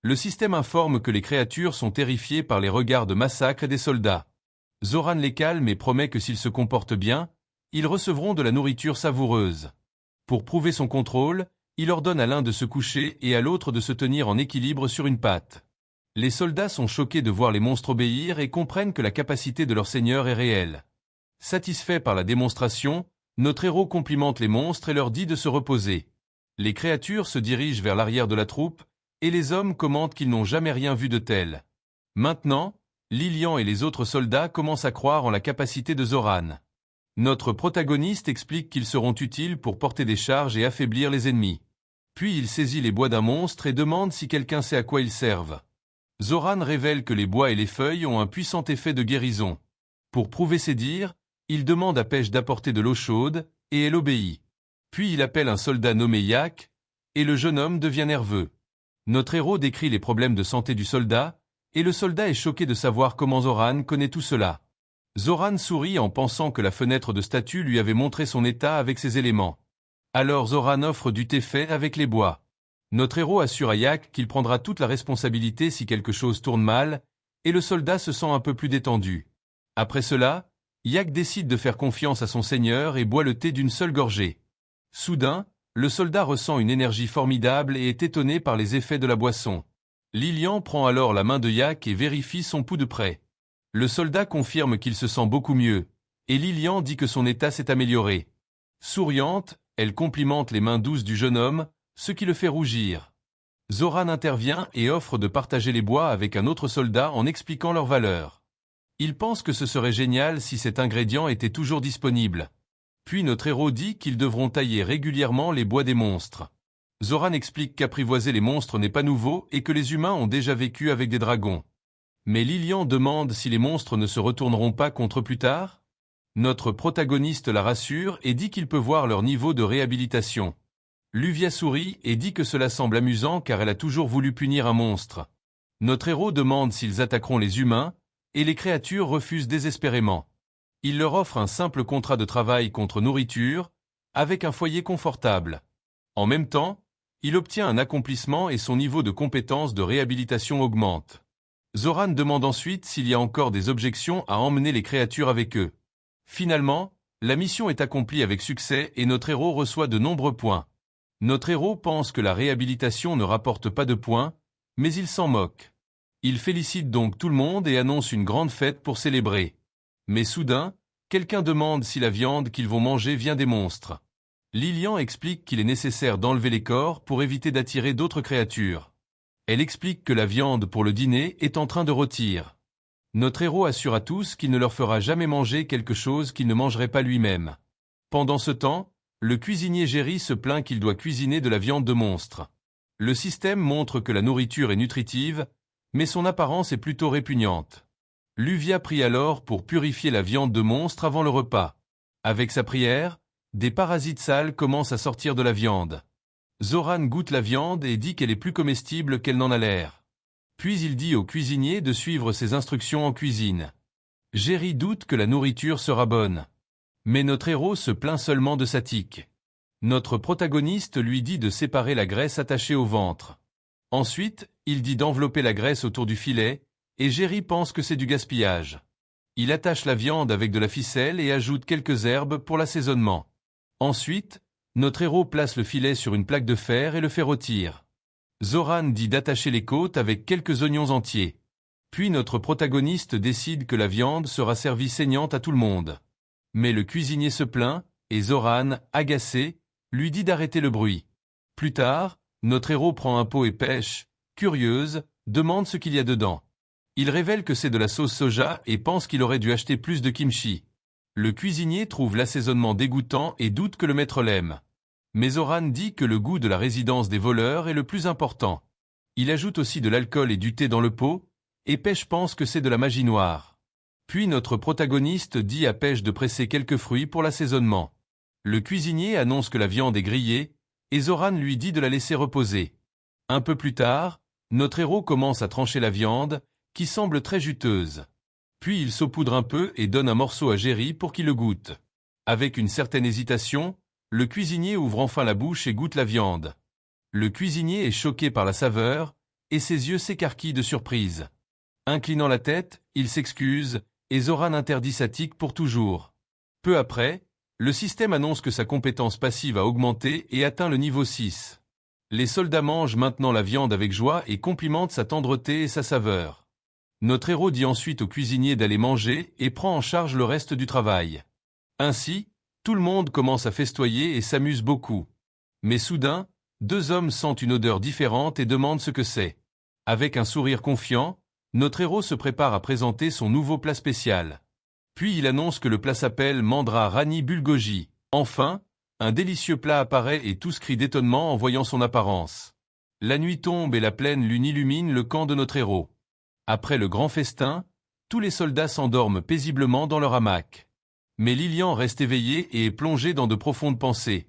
Le système informe que les créatures sont terrifiées par les regards de massacre des soldats. Zoran les calme et promet que s'ils se comportent bien, ils recevront de la nourriture savoureuse. Pour prouver son contrôle, il ordonne à l'un de se coucher et à l'autre de se tenir en équilibre sur une patte. Les soldats sont choqués de voir les monstres obéir et comprennent que la capacité de leur seigneur est réelle. Satisfait par la démonstration, notre héros complimente les monstres et leur dit de se reposer. Les créatures se dirigent vers l'arrière de la troupe, et les hommes commentent qu'ils n'ont jamais rien vu de tel. Maintenant, Lilian et les autres soldats commencent à croire en la capacité de Zoran. Notre protagoniste explique qu'ils seront utiles pour porter des charges et affaiblir les ennemis. Puis il saisit les bois d'un monstre et demande si quelqu'un sait à quoi ils servent. Zoran révèle que les bois et les feuilles ont un puissant effet de guérison. Pour prouver ses dires, il demande à Pêche d'apporter de l'eau chaude, et elle obéit. Puis il appelle un soldat nommé Yak, et le jeune homme devient nerveux. Notre héros décrit les problèmes de santé du soldat, et le soldat est choqué de savoir comment Zoran connaît tout cela. Zoran sourit en pensant que la fenêtre de statue lui avait montré son état avec ses éléments. Alors Zoran offre du thé fait avec les bois. Notre héros assure à Yak qu'il prendra toute la responsabilité si quelque chose tourne mal, et le soldat se sent un peu plus détendu. Après cela, Yak décide de faire confiance à son seigneur et boit le thé d'une seule gorgée. Soudain, le soldat ressent une énergie formidable et est étonné par les effets de la boisson. Lilian prend alors la main de Yak et vérifie son pouls de près. Le soldat confirme qu'il se sent beaucoup mieux, et Lilian dit que son état s'est amélioré. Souriante, elle complimente les mains douces du jeune homme, ce qui le fait rougir. Zoran intervient et offre de partager les bois avec un autre soldat en expliquant leur valeur. Il pense que ce serait génial si cet ingrédient était toujours disponible. Puis notre héros dit qu'ils devront tailler régulièrement les bois des monstres. Zoran explique qu'apprivoiser les monstres n'est pas nouveau et que les humains ont déjà vécu avec des dragons. Mais Lilian demande si les monstres ne se retourneront pas contre plus tard. Notre protagoniste la rassure et dit qu'il peut voir leur niveau de réhabilitation. Luvia sourit et dit que cela semble amusant car elle a toujours voulu punir un monstre. Notre héros demande s'ils attaqueront les humains, et les créatures refusent désespérément. Il leur offre un simple contrat de travail contre nourriture, avec un foyer confortable. En même temps, il obtient un accomplissement et son niveau de compétence de réhabilitation augmente. Zoran demande ensuite s'il y a encore des objections à emmener les créatures avec eux. Finalement, la mission est accomplie avec succès et notre héros reçoit de nombreux points. Notre héros pense que la réhabilitation ne rapporte pas de points, mais il s'en moque. Il félicite donc tout le monde et annonce une grande fête pour célébrer. Mais soudain, quelqu'un demande si la viande qu'ils vont manger vient des monstres. Lilian explique qu'il est nécessaire d'enlever les corps pour éviter d'attirer d'autres créatures. Elle explique que la viande pour le dîner est en train de rôtir. Notre héros assure à tous qu'il ne leur fera jamais manger quelque chose qu'il ne mangerait pas lui-même. Pendant ce temps, le cuisinier Jerry se plaint qu'il doit cuisiner de la viande de monstre. Le système montre que la nourriture est nutritive, mais son apparence est plutôt répugnante. Luvia prie alors pour purifier la viande de monstre avant le repas. Avec sa prière, des parasites sales commencent à sortir de la viande. Zoran goûte la viande et dit qu'elle est plus comestible qu'elle n'en a l'air. Puis il dit au cuisinier de suivre ses instructions en cuisine. Jerry doute que la nourriture sera bonne. Mais notre héros se plaint seulement de sa tique. Notre protagoniste lui dit de séparer la graisse attachée au ventre. Ensuite, il dit d'envelopper la graisse autour du filet, et Jerry pense que c'est du gaspillage. Il attache la viande avec de la ficelle et ajoute quelques herbes pour l'assaisonnement. Ensuite, notre héros place le filet sur une plaque de fer et le fait rôtir. Zoran dit d'attacher les côtes avec quelques oignons entiers. Puis notre protagoniste décide que la viande sera servie saignante à tout le monde. Mais le cuisinier se plaint, et Zoran, agacé, lui dit d'arrêter le bruit. Plus tard, notre héros prend un pot et pêche, curieuse, demande ce qu'il y a dedans. Il révèle que c'est de la sauce soja et pense qu'il aurait dû acheter plus de kimchi. Le cuisinier trouve l'assaisonnement dégoûtant et doute que le maître l'aime. Mais Zoran dit que le goût de la résidence des voleurs est le plus important. Il ajoute aussi de l'alcool et du thé dans le pot, et Pêche pense que c'est de la magie noire. Puis notre protagoniste dit à Pêche de presser quelques fruits pour l'assaisonnement. Le cuisinier annonce que la viande est grillée, et Zoran lui dit de la laisser reposer. Un peu plus tard, notre héros commence à trancher la viande, qui semble très juteuse. Puis il saupoudre un peu et donne un morceau à Jerry pour qu'il le goûte. Avec une certaine hésitation, le cuisinier ouvre enfin la bouche et goûte la viande. Le cuisinier est choqué par la saveur, et ses yeux s'écarquillent de surprise. Inclinant la tête, il s'excuse, et Zoran interdit sa tique pour toujours. Peu après, le système annonce que sa compétence passive a augmenté et atteint le niveau 6. Les soldats mangent maintenant la viande avec joie et complimentent sa tendreté et sa saveur. Notre héros dit ensuite au cuisinier d'aller manger et prend en charge le reste du travail. Ainsi, tout le monde commence à festoyer et s'amuse beaucoup. Mais soudain, deux hommes sentent une odeur différente et demandent ce que c'est. Avec un sourire confiant, notre héros se prépare à présenter son nouveau plat spécial. Puis il annonce que le plat s'appelle Mandra Rani Bulgogi. Enfin, un délicieux plat apparaît et tous crient d'étonnement en voyant son apparence. La nuit tombe et la pleine lune illumine le camp de notre héros. Après le grand festin, tous les soldats s'endorment paisiblement dans leur hamac. Mais Lilian reste éveillée et est plongée dans de profondes pensées.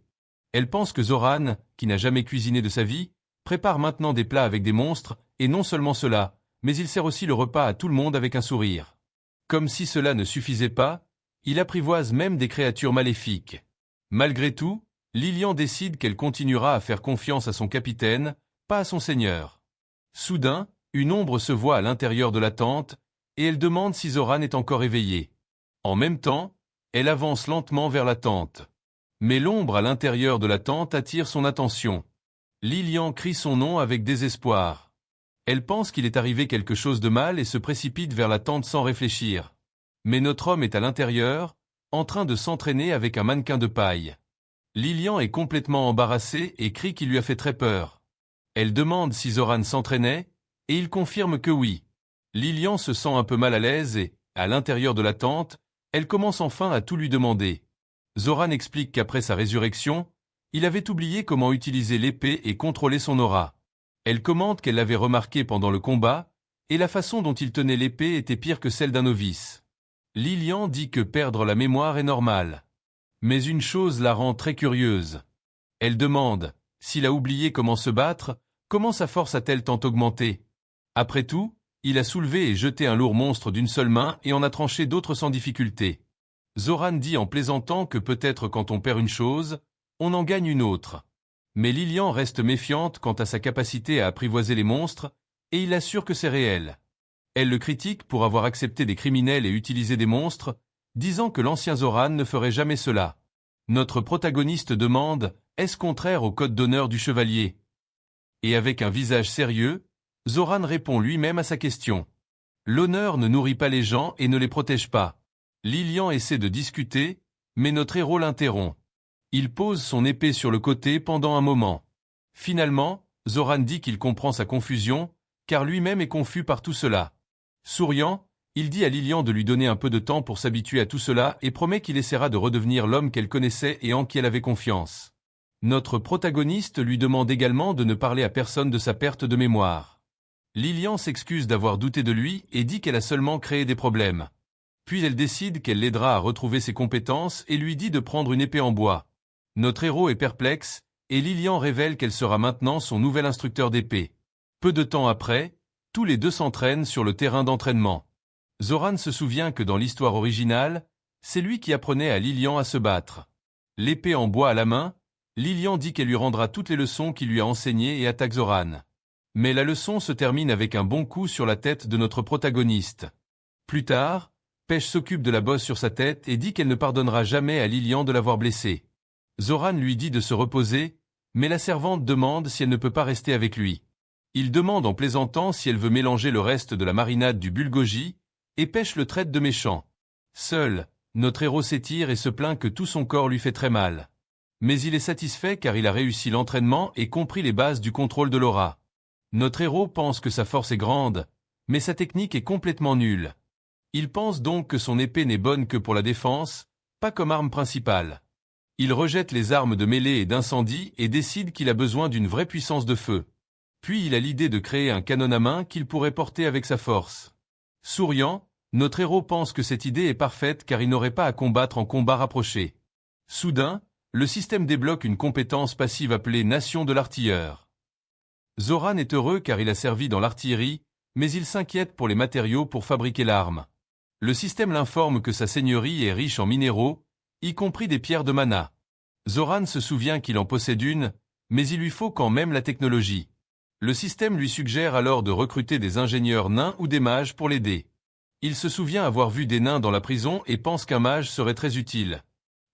Elle pense que Zoran, qui n'a jamais cuisiné de sa vie, prépare maintenant des plats avec des monstres, et non seulement cela, mais il sert aussi le repas à tout le monde avec un sourire. Comme si cela ne suffisait pas, il apprivoise même des créatures maléfiques. Malgré tout, Lilian décide qu'elle continuera à faire confiance à son capitaine, pas à son seigneur. Soudain, une ombre se voit à l'intérieur de la tente, et elle demande si Zoran est encore éveillé. En même temps, elle avance lentement vers la tente. Mais l'ombre à l'intérieur de la tente attire son attention. Lilian crie son nom avec désespoir. Elle pense qu'il est arrivé quelque chose de mal et se précipite vers la tente sans réfléchir. Mais notre homme est à l'intérieur, en train de s'entraîner avec un mannequin de paille. Lilian est complètement embarrassée et crie qu'il lui a fait très peur. Elle demande si Zoran s'entraînait, et il confirme que oui. Lilian se sent un peu mal à l'aise et, à l'intérieur de la tente, elle commence enfin à tout lui demander. Zoran explique qu'après sa résurrection, il avait oublié comment utiliser l'épée et contrôler son aura. Elle commente qu'elle l'avait remarqué pendant le combat, et la façon dont il tenait l'épée était pire que celle d'un novice. Lilian dit que perdre la mémoire est normal. Mais une chose la rend très curieuse. Elle demande, s'il a oublié comment se battre, comment sa force a-t-elle tant augmenté? Après tout, il a soulevé et jeté un lourd monstre d'une seule main et en a tranché d'autres sans difficulté. Zoran dit en plaisantant que peut-être quand on perd une chose, on en gagne une autre. Mais Lilian reste méfiante quant à sa capacité à apprivoiser les monstres, et il assure que c'est réel. Elle le critique pour avoir accepté des criminels et utilisé des monstres, disant que l'ancien Zoran ne ferait jamais cela. Notre protagoniste demande « Est-ce contraire au code d'honneur du chevalier ?» Et avec un visage sérieux, Zoran répond lui-même à sa question. L'honneur ne nourrit pas les gens et ne les protège pas. Lilian essaie de discuter, mais notre héros l'interrompt. Il pose son épée sur le côté pendant un moment. Finalement, Zoran dit qu'il comprend sa confusion, car lui-même est confus par tout cela. Souriant, il dit à Lilian de lui donner un peu de temps pour s'habituer à tout cela et promet qu'il essaiera de redevenir l'homme qu'elle connaissait et en qui elle avait confiance. Notre protagoniste lui demande également de ne parler à personne de sa perte de mémoire. Lilian s'excuse d'avoir douté de lui et dit qu'elle a seulement créé des problèmes. Puis elle décide qu'elle l'aidera à retrouver ses compétences et lui dit de prendre une épée en bois. Notre héros est perplexe, et Lilian révèle qu'elle sera maintenant son nouvel instructeur d'épée. Peu de temps après, tous les deux s'entraînent sur le terrain d'entraînement. Zoran se souvient que dans l'histoire originale, c'est lui qui apprenait à Lilian à se battre. L'épée en bois à la main, Lilian dit qu'elle lui rendra toutes les leçons qu'il lui a enseignées et attaque Zoran. Mais la leçon se termine avec un bon coup sur la tête de notre protagoniste. Plus tard, Pêche s'occupe de la bosse sur sa tête et dit qu'elle ne pardonnera jamais à Lilian de l'avoir blessé. Zoran lui dit de se reposer, mais la servante demande si elle ne peut pas rester avec lui. Il demande en plaisantant si elle veut mélanger le reste de la marinade du bulgogi, et Pêche le traite de méchant. Seul, notre héros s'étire et se plaint que tout son corps lui fait très mal. Mais il est satisfait car il a réussi l'entraînement et compris les bases du contrôle de l'aura. Notre héros pense que sa force est grande, mais sa technique est complètement nulle. Il pense donc que son épée n'est bonne que pour la défense, pas comme arme principale. Il rejette les armes de mêlée et d'incendie et décide qu'il a besoin d'une vraie puissance de feu. Puis il a l'idée de créer un canon à main qu'il pourrait porter avec sa force. Souriant, notre héros pense que cette idée est parfaite car il n'aurait pas à combattre en combat rapproché. Soudain, le système débloque une compétence passive appelée Nation de l'artilleur. Zoran est heureux car il a servi dans l'artillerie, mais il s'inquiète pour les matériaux pour fabriquer l'arme. Le système l'informe que sa seigneurie est riche en minéraux, y compris des pierres de mana. Zoran se souvient qu'il en possède une, mais il lui faut quand même la technologie. Le système lui suggère alors de recruter des ingénieurs nains ou des mages pour l'aider. Il se souvient avoir vu des nains dans la prison et pense qu'un mage serait très utile.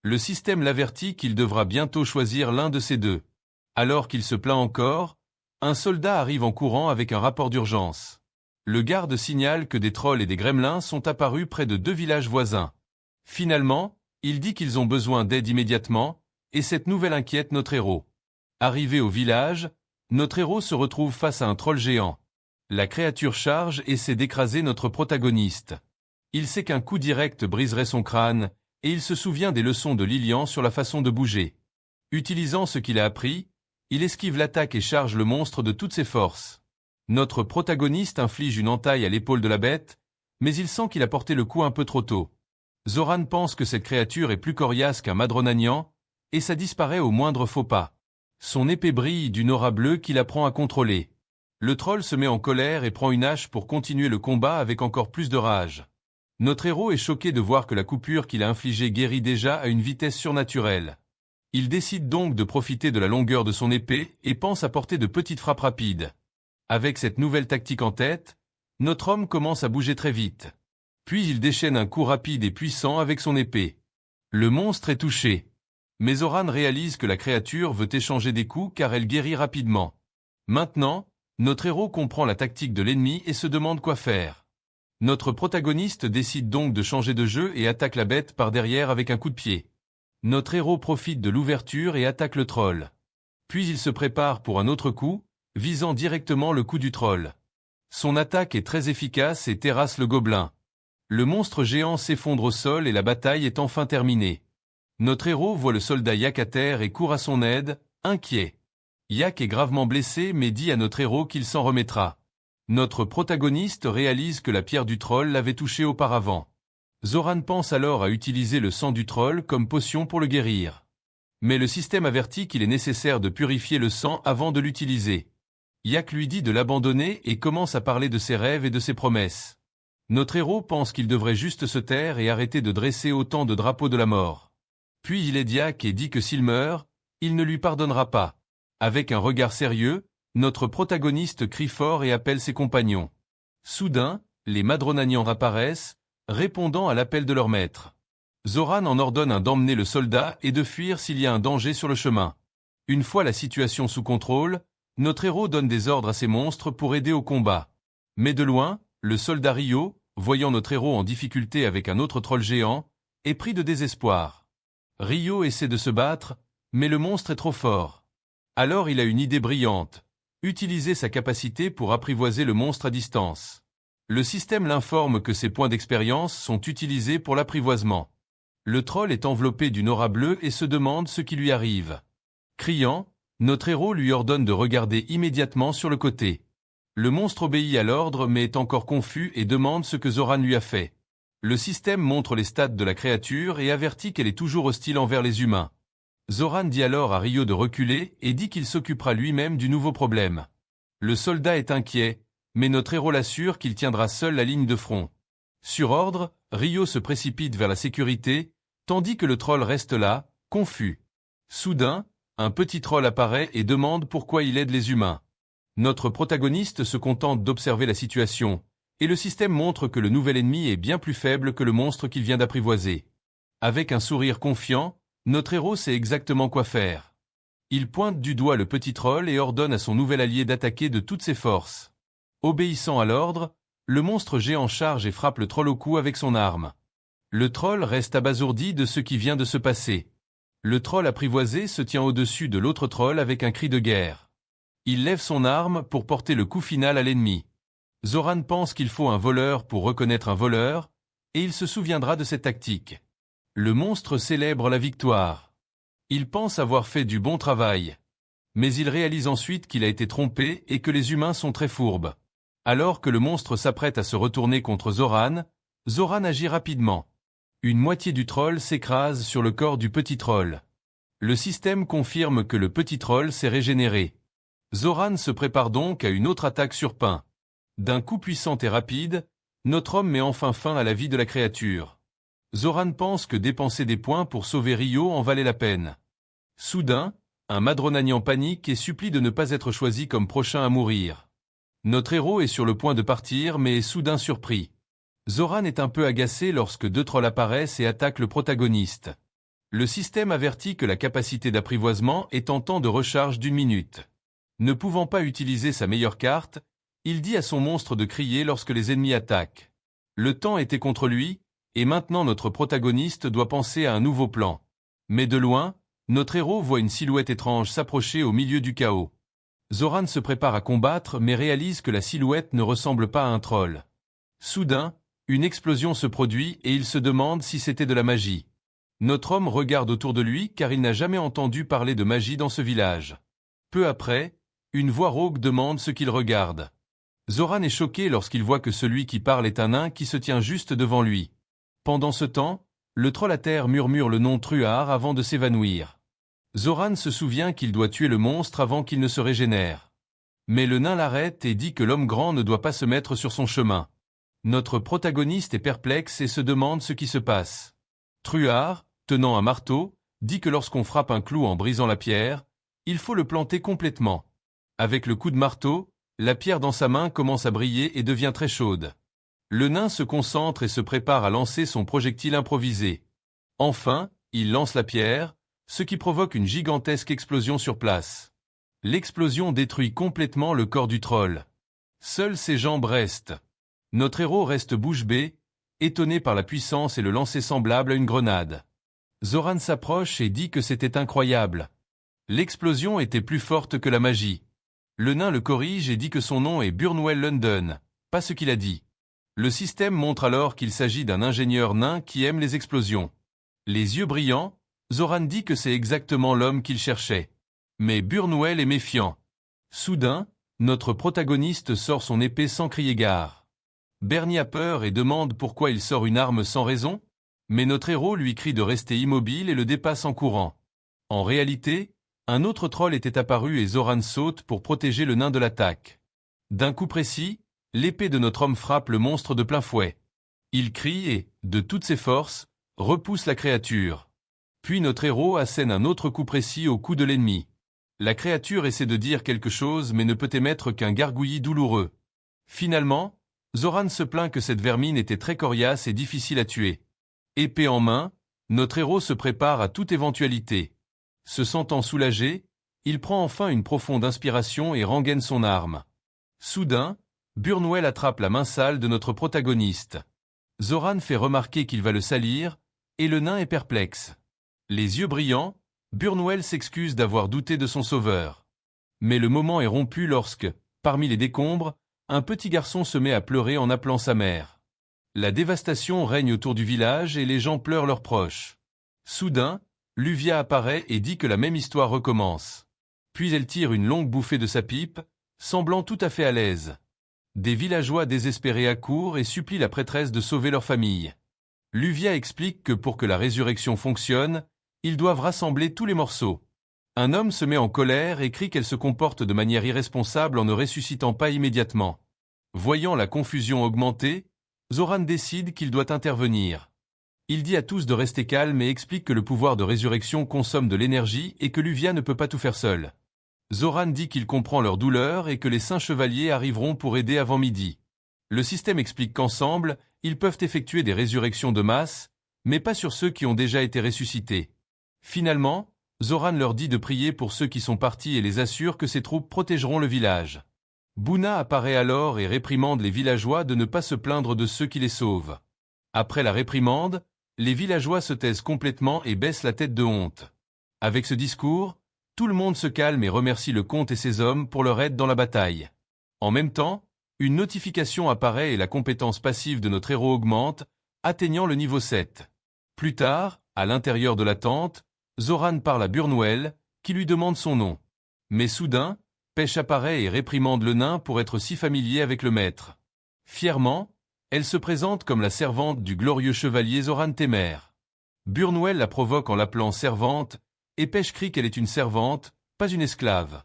Le système l'avertit qu'il devra bientôt choisir l'un de ces deux. Alors qu'il se plaint encore, un soldat arrive en courant avec un rapport d'urgence. Le garde signale que des trolls et des gremlins sont apparus près de deux villages voisins. Finalement, il dit qu'ils ont besoin d'aide immédiatement, et cette nouvelle inquiète notre héros. Arrivé au village, notre héros se retrouve face à un troll géant. La créature charge et essaie d'écraser notre protagoniste. Il sait qu'un coup direct briserait son crâne, et il se souvient des leçons de Lilian sur la façon de bouger. Utilisant ce qu'il a appris, il esquive l'attaque et charge le monstre de toutes ses forces. Notre protagoniste inflige une entaille à l'épaule de la bête, mais il sent qu'il a porté le coup un peu trop tôt. Zoran pense que cette créature est plus coriace qu'un madronagnan, et ça disparaît au moindre faux pas. Son épée brille d'une aura bleue qu'il apprend à contrôler. Le troll se met en colère et prend une hache pour continuer le combat avec encore plus de rage. Notre héros est choqué de voir que la coupure qu'il a infligée guérit déjà à une vitesse surnaturelle. Il décide donc de profiter de la longueur de son épée et pense à porter de petites frappes rapides. Avec cette nouvelle tactique en tête, notre homme commence à bouger très vite. Puis il déchaîne un coup rapide et puissant avec son épée. Le monstre est touché. Mais Zoran réalise que la créature veut échanger des coups car elle guérit rapidement. Maintenant, notre héros comprend la tactique de l'ennemi et se demande quoi faire. Notre protagoniste décide donc de changer de jeu et attaque la bête par derrière avec un coup de pied. Notre héros profite de l'ouverture et attaque le troll. Puis il se prépare pour un autre coup, visant directement le cou du troll. Son attaque est très efficace et terrasse le gobelin. Le monstre géant s'effondre au sol et la bataille est enfin terminée. Notre héros voit le soldat Yak à terre et court à son aide, inquiet. Yak est gravement blessé mais dit à notre héros qu'il s'en remettra. Notre protagoniste réalise que la pierre du troll l'avait touché auparavant. Zoran pense alors à utiliser le sang du troll comme potion pour le guérir. Mais le système avertit qu'il est nécessaire de purifier le sang avant de l'utiliser. Yak lui dit de l'abandonner et commence à parler de ses rêves et de ses promesses. Notre héros pense qu'il devrait juste se taire et arrêter de dresser autant de drapeaux de la mort. Puis il aide Yak et dit que s'il meurt, il ne lui pardonnera pas. Avec un regard sérieux, notre protagoniste crie fort et appelle ses compagnons. Soudain, les Madronanians apparaissent, répondant à l'appel de leur maître. Zoran en ordonne un d'emmener le soldat et de fuir s'il y a un danger sur le chemin. Une fois la situation sous contrôle, notre héros donne des ordres à ses monstres pour aider au combat. Mais de loin, le soldat Rio, voyant notre héros en difficulté avec un autre troll géant, est pris de désespoir. Rio essaie de se battre, mais le monstre est trop fort. Alors il a une idée brillante. Utiliser sa capacité pour apprivoiser le monstre à distance. Le système l'informe que ses points d'expérience sont utilisés pour l'apprivoisement. Le troll est enveloppé d'une aura bleue et se demande ce qui lui arrive. Criant, notre héros lui ordonne de regarder immédiatement sur le côté. Le monstre obéit à l'ordre mais est encore confus et demande ce que Zoran lui a fait. Le système montre les stats de la créature et avertit qu'elle est toujours hostile envers les humains. Zoran dit alors à Rio de reculer et dit qu'il s'occupera lui-même du nouveau problème. Le soldat est inquiet, mais notre héros l'assure qu'il tiendra seul la ligne de front. Sur ordre, Rio se précipite vers la sécurité, tandis que le troll reste là, confus. Soudain, un petit troll apparaît et demande pourquoi il aide les humains. Notre protagoniste se contente d'observer la situation, et le système montre que le nouvel ennemi est bien plus faible que le monstre qu'il vient d'apprivoiser. Avec un sourire confiant, notre héros sait exactement quoi faire. Il pointe du doigt le petit troll et ordonne à son nouvel allié d'attaquer de toutes ses forces. Obéissant à l'ordre, le monstre géant charge et frappe le troll au cou avec son arme. Le troll reste abasourdi de ce qui vient de se passer. Le troll apprivoisé se tient au-dessus de l'autre troll avec un cri de guerre. Il lève son arme pour porter le coup final à l'ennemi. Zoran pense qu'il faut un voleur pour reconnaître un voleur, et il se souviendra de cette tactique. Le monstre célèbre la victoire. Il pense avoir fait du bon travail. Mais il réalise ensuite qu'il a été trompé et que les humains sont très fourbes. Alors que le monstre s'apprête à se retourner contre Zoran, Zoran agit rapidement. Une moitié du troll s'écrase sur le corps du petit troll. Le système confirme que le petit troll s'est régénéré. Zoran se prépare donc à une autre attaque sur pain. D'un coup puissant et rapide, notre homme met enfin fin à la vie de la créature. Zoran pense que dépenser des points pour sauver Rio en valait la peine. Soudain, un Madronanian panique et supplie de ne pas être choisi comme prochain à mourir. Notre héros est sur le point de partir mais est soudain surpris. Zoran est un peu agacé lorsque deux trolls apparaissent et attaquent le protagoniste. Le système avertit que la capacité d'apprivoisement est en temps de recharge d'1 minute. Ne pouvant pas utiliser sa meilleure carte, il dit à son monstre de crier lorsque les ennemis attaquent. Le temps était contre lui, et maintenant notre protagoniste doit penser à un nouveau plan. Mais de loin, notre héros voit une silhouette étrange s'approcher au milieu du chaos. Zoran se prépare à combattre mais réalise que la silhouette ne ressemble pas à un troll. Soudain, une explosion se produit et il se demande si c'était de la magie. Notre homme regarde autour de lui car il n'a jamais entendu parler de magie dans ce village. Peu après, une voix rauque demande ce qu'il regarde. Zoran est choqué lorsqu'il voit que celui qui parle est un nain qui se tient juste devant lui. Pendant ce temps, le troll à terre murmure le nom Truard avant de s'évanouir. Zoran se souvient qu'il doit tuer le monstre avant qu'il ne se régénère. Mais le nain l'arrête et dit que l'homme grand ne doit pas se mettre sur son chemin. Notre protagoniste est perplexe et se demande ce qui se passe. Truard, tenant un marteau, dit que lorsqu'on frappe un clou en brisant la pierre, il faut le planter complètement. Avec le coup de marteau, la pierre dans sa main commence à briller et devient très chaude. Le nain se concentre et se prépare à lancer son projectile improvisé. Enfin, il lance la pierre, ce qui provoque une gigantesque explosion sur place. L'explosion détruit complètement le corps du troll. Seules ses jambes restent. Notre héros reste bouche bée, étonné par la puissance et le lancer semblable à une grenade. Zoran s'approche et dit que c'était incroyable. L'explosion était plus forte que la magie. Le nain le corrige et dit que son nom est Burnwell London, pas ce qu'il a dit. Le système montre alors qu'il s'agit d'un ingénieur nain qui aime les explosions. Les yeux brillants, Zoran dit que c'est exactement l'homme qu'il cherchait. Mais Burnwell est méfiant. Soudain, notre protagoniste sort son épée sans crier gare. Bernie a peur et demande pourquoi il sort une arme sans raison, mais notre héros lui crie de rester immobile et le dépasse en courant. En réalité, un autre troll était apparu et Zoran saute pour protéger le nain de l'attaque. D'un coup précis, l'épée de notre homme frappe le monstre de plein fouet. Il crie et, de toutes ses forces, repousse la créature. Puis notre héros assène un autre coup précis au cou de l'ennemi. La créature essaie de dire quelque chose mais ne peut émettre qu'un gargouillis douloureux. Finalement, Zoran se plaint que cette vermine était très coriace et difficile à tuer. Épée en main, notre héros se prépare à toute éventualité. Se sentant soulagé, il prend enfin une profonde inspiration et rengaine son arme. Soudain, Burnwell attrape la main sale de notre protagoniste. Zoran fait remarquer qu'il va le salir, et le nain est perplexe. Les yeux brillants, Burnwell s'excuse d'avoir douté de son sauveur. Mais le moment est rompu lorsque, parmi les décombres, un petit garçon se met à pleurer en appelant sa mère. La dévastation règne autour du village et les gens pleurent leurs proches. Soudain, Luvia apparaît et dit que la même histoire recommence. Puis elle tire une longue bouffée de sa pipe, semblant tout à fait à l'aise. Des villageois désespérés accourent et supplient la prêtresse de sauver leur famille. Luvia explique que pour que la résurrection fonctionne, ils doivent rassembler tous les morceaux. Un homme se met en colère et crie qu'elle se comporte de manière irresponsable en ne ressuscitant pas immédiatement. Voyant la confusion augmenter, Zoran décide qu'il doit intervenir. Il dit à tous de rester calmes et explique que le pouvoir de résurrection consomme de l'énergie et que Luvia ne peut pas tout faire seule. Zoran dit qu'il comprend leur douleur et que les 5 chevaliers arriveront pour aider avant midi. Le système explique qu'ensemble, ils peuvent effectuer des résurrections de masse, mais pas sur ceux qui ont déjà été ressuscités. Finalement, Zoran leur dit de prier pour ceux qui sont partis et les assure que ses troupes protégeront le village. Buna apparaît alors et réprimande les villageois de ne pas se plaindre de ceux qui les sauvent. Après la réprimande, les villageois se taisent complètement et baissent la tête de honte. Avec ce discours, tout le monde se calme et remercie le comte et ses hommes pour leur aide dans la bataille. En même temps, une notification apparaît et la compétence passive de notre héros augmente, atteignant le niveau 7. Plus tard, à l'intérieur de la tente, Zoran parle à Burnwell, qui lui demande son nom. Mais soudain, Pêche apparaît et réprimande le nain pour être si familier avec le maître. Fièrement, elle se présente comme la servante du glorieux chevalier Zoran Témère. Burnwell la provoque en l'appelant servante, et Pêche crie qu'elle est une servante, pas une esclave.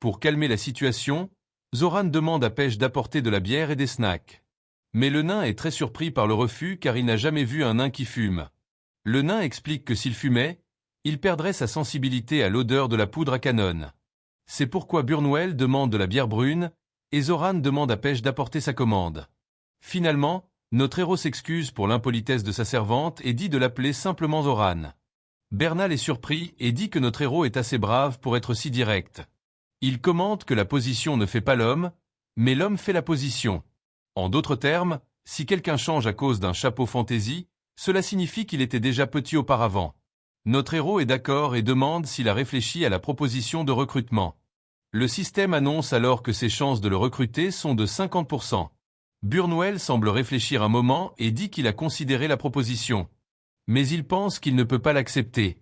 Pour calmer la situation, Zoran demande à Pêche d'apporter de la bière et des snacks. Mais le nain est très surpris par le refus car il n'a jamais vu un nain qui fume. Le nain explique que s'il fumait, il perdrait sa sensibilité à l'odeur de la poudre à canon. C'est pourquoi Burnwell demande de la bière brune, et Zoran demande à Pêche d'apporter sa commande. Finalement, notre héros s'excuse pour l'impolitesse de sa servante et dit de l'appeler simplement Zoran. Bernal est surpris et dit que notre héros est assez brave pour être si direct. Il commente que la position ne fait pas l'homme, mais l'homme fait la position. En d'autres termes, si quelqu'un change à cause d'un chapeau fantaisie, cela signifie qu'il était déjà petit auparavant. Notre héros est d'accord et demande s'il a réfléchi à la proposition de recrutement. Le système annonce alors que ses chances de le recruter sont de 50%. Burnwell semble réfléchir un moment et dit qu'il a considéré la proposition. Mais il pense qu'il ne peut pas l'accepter.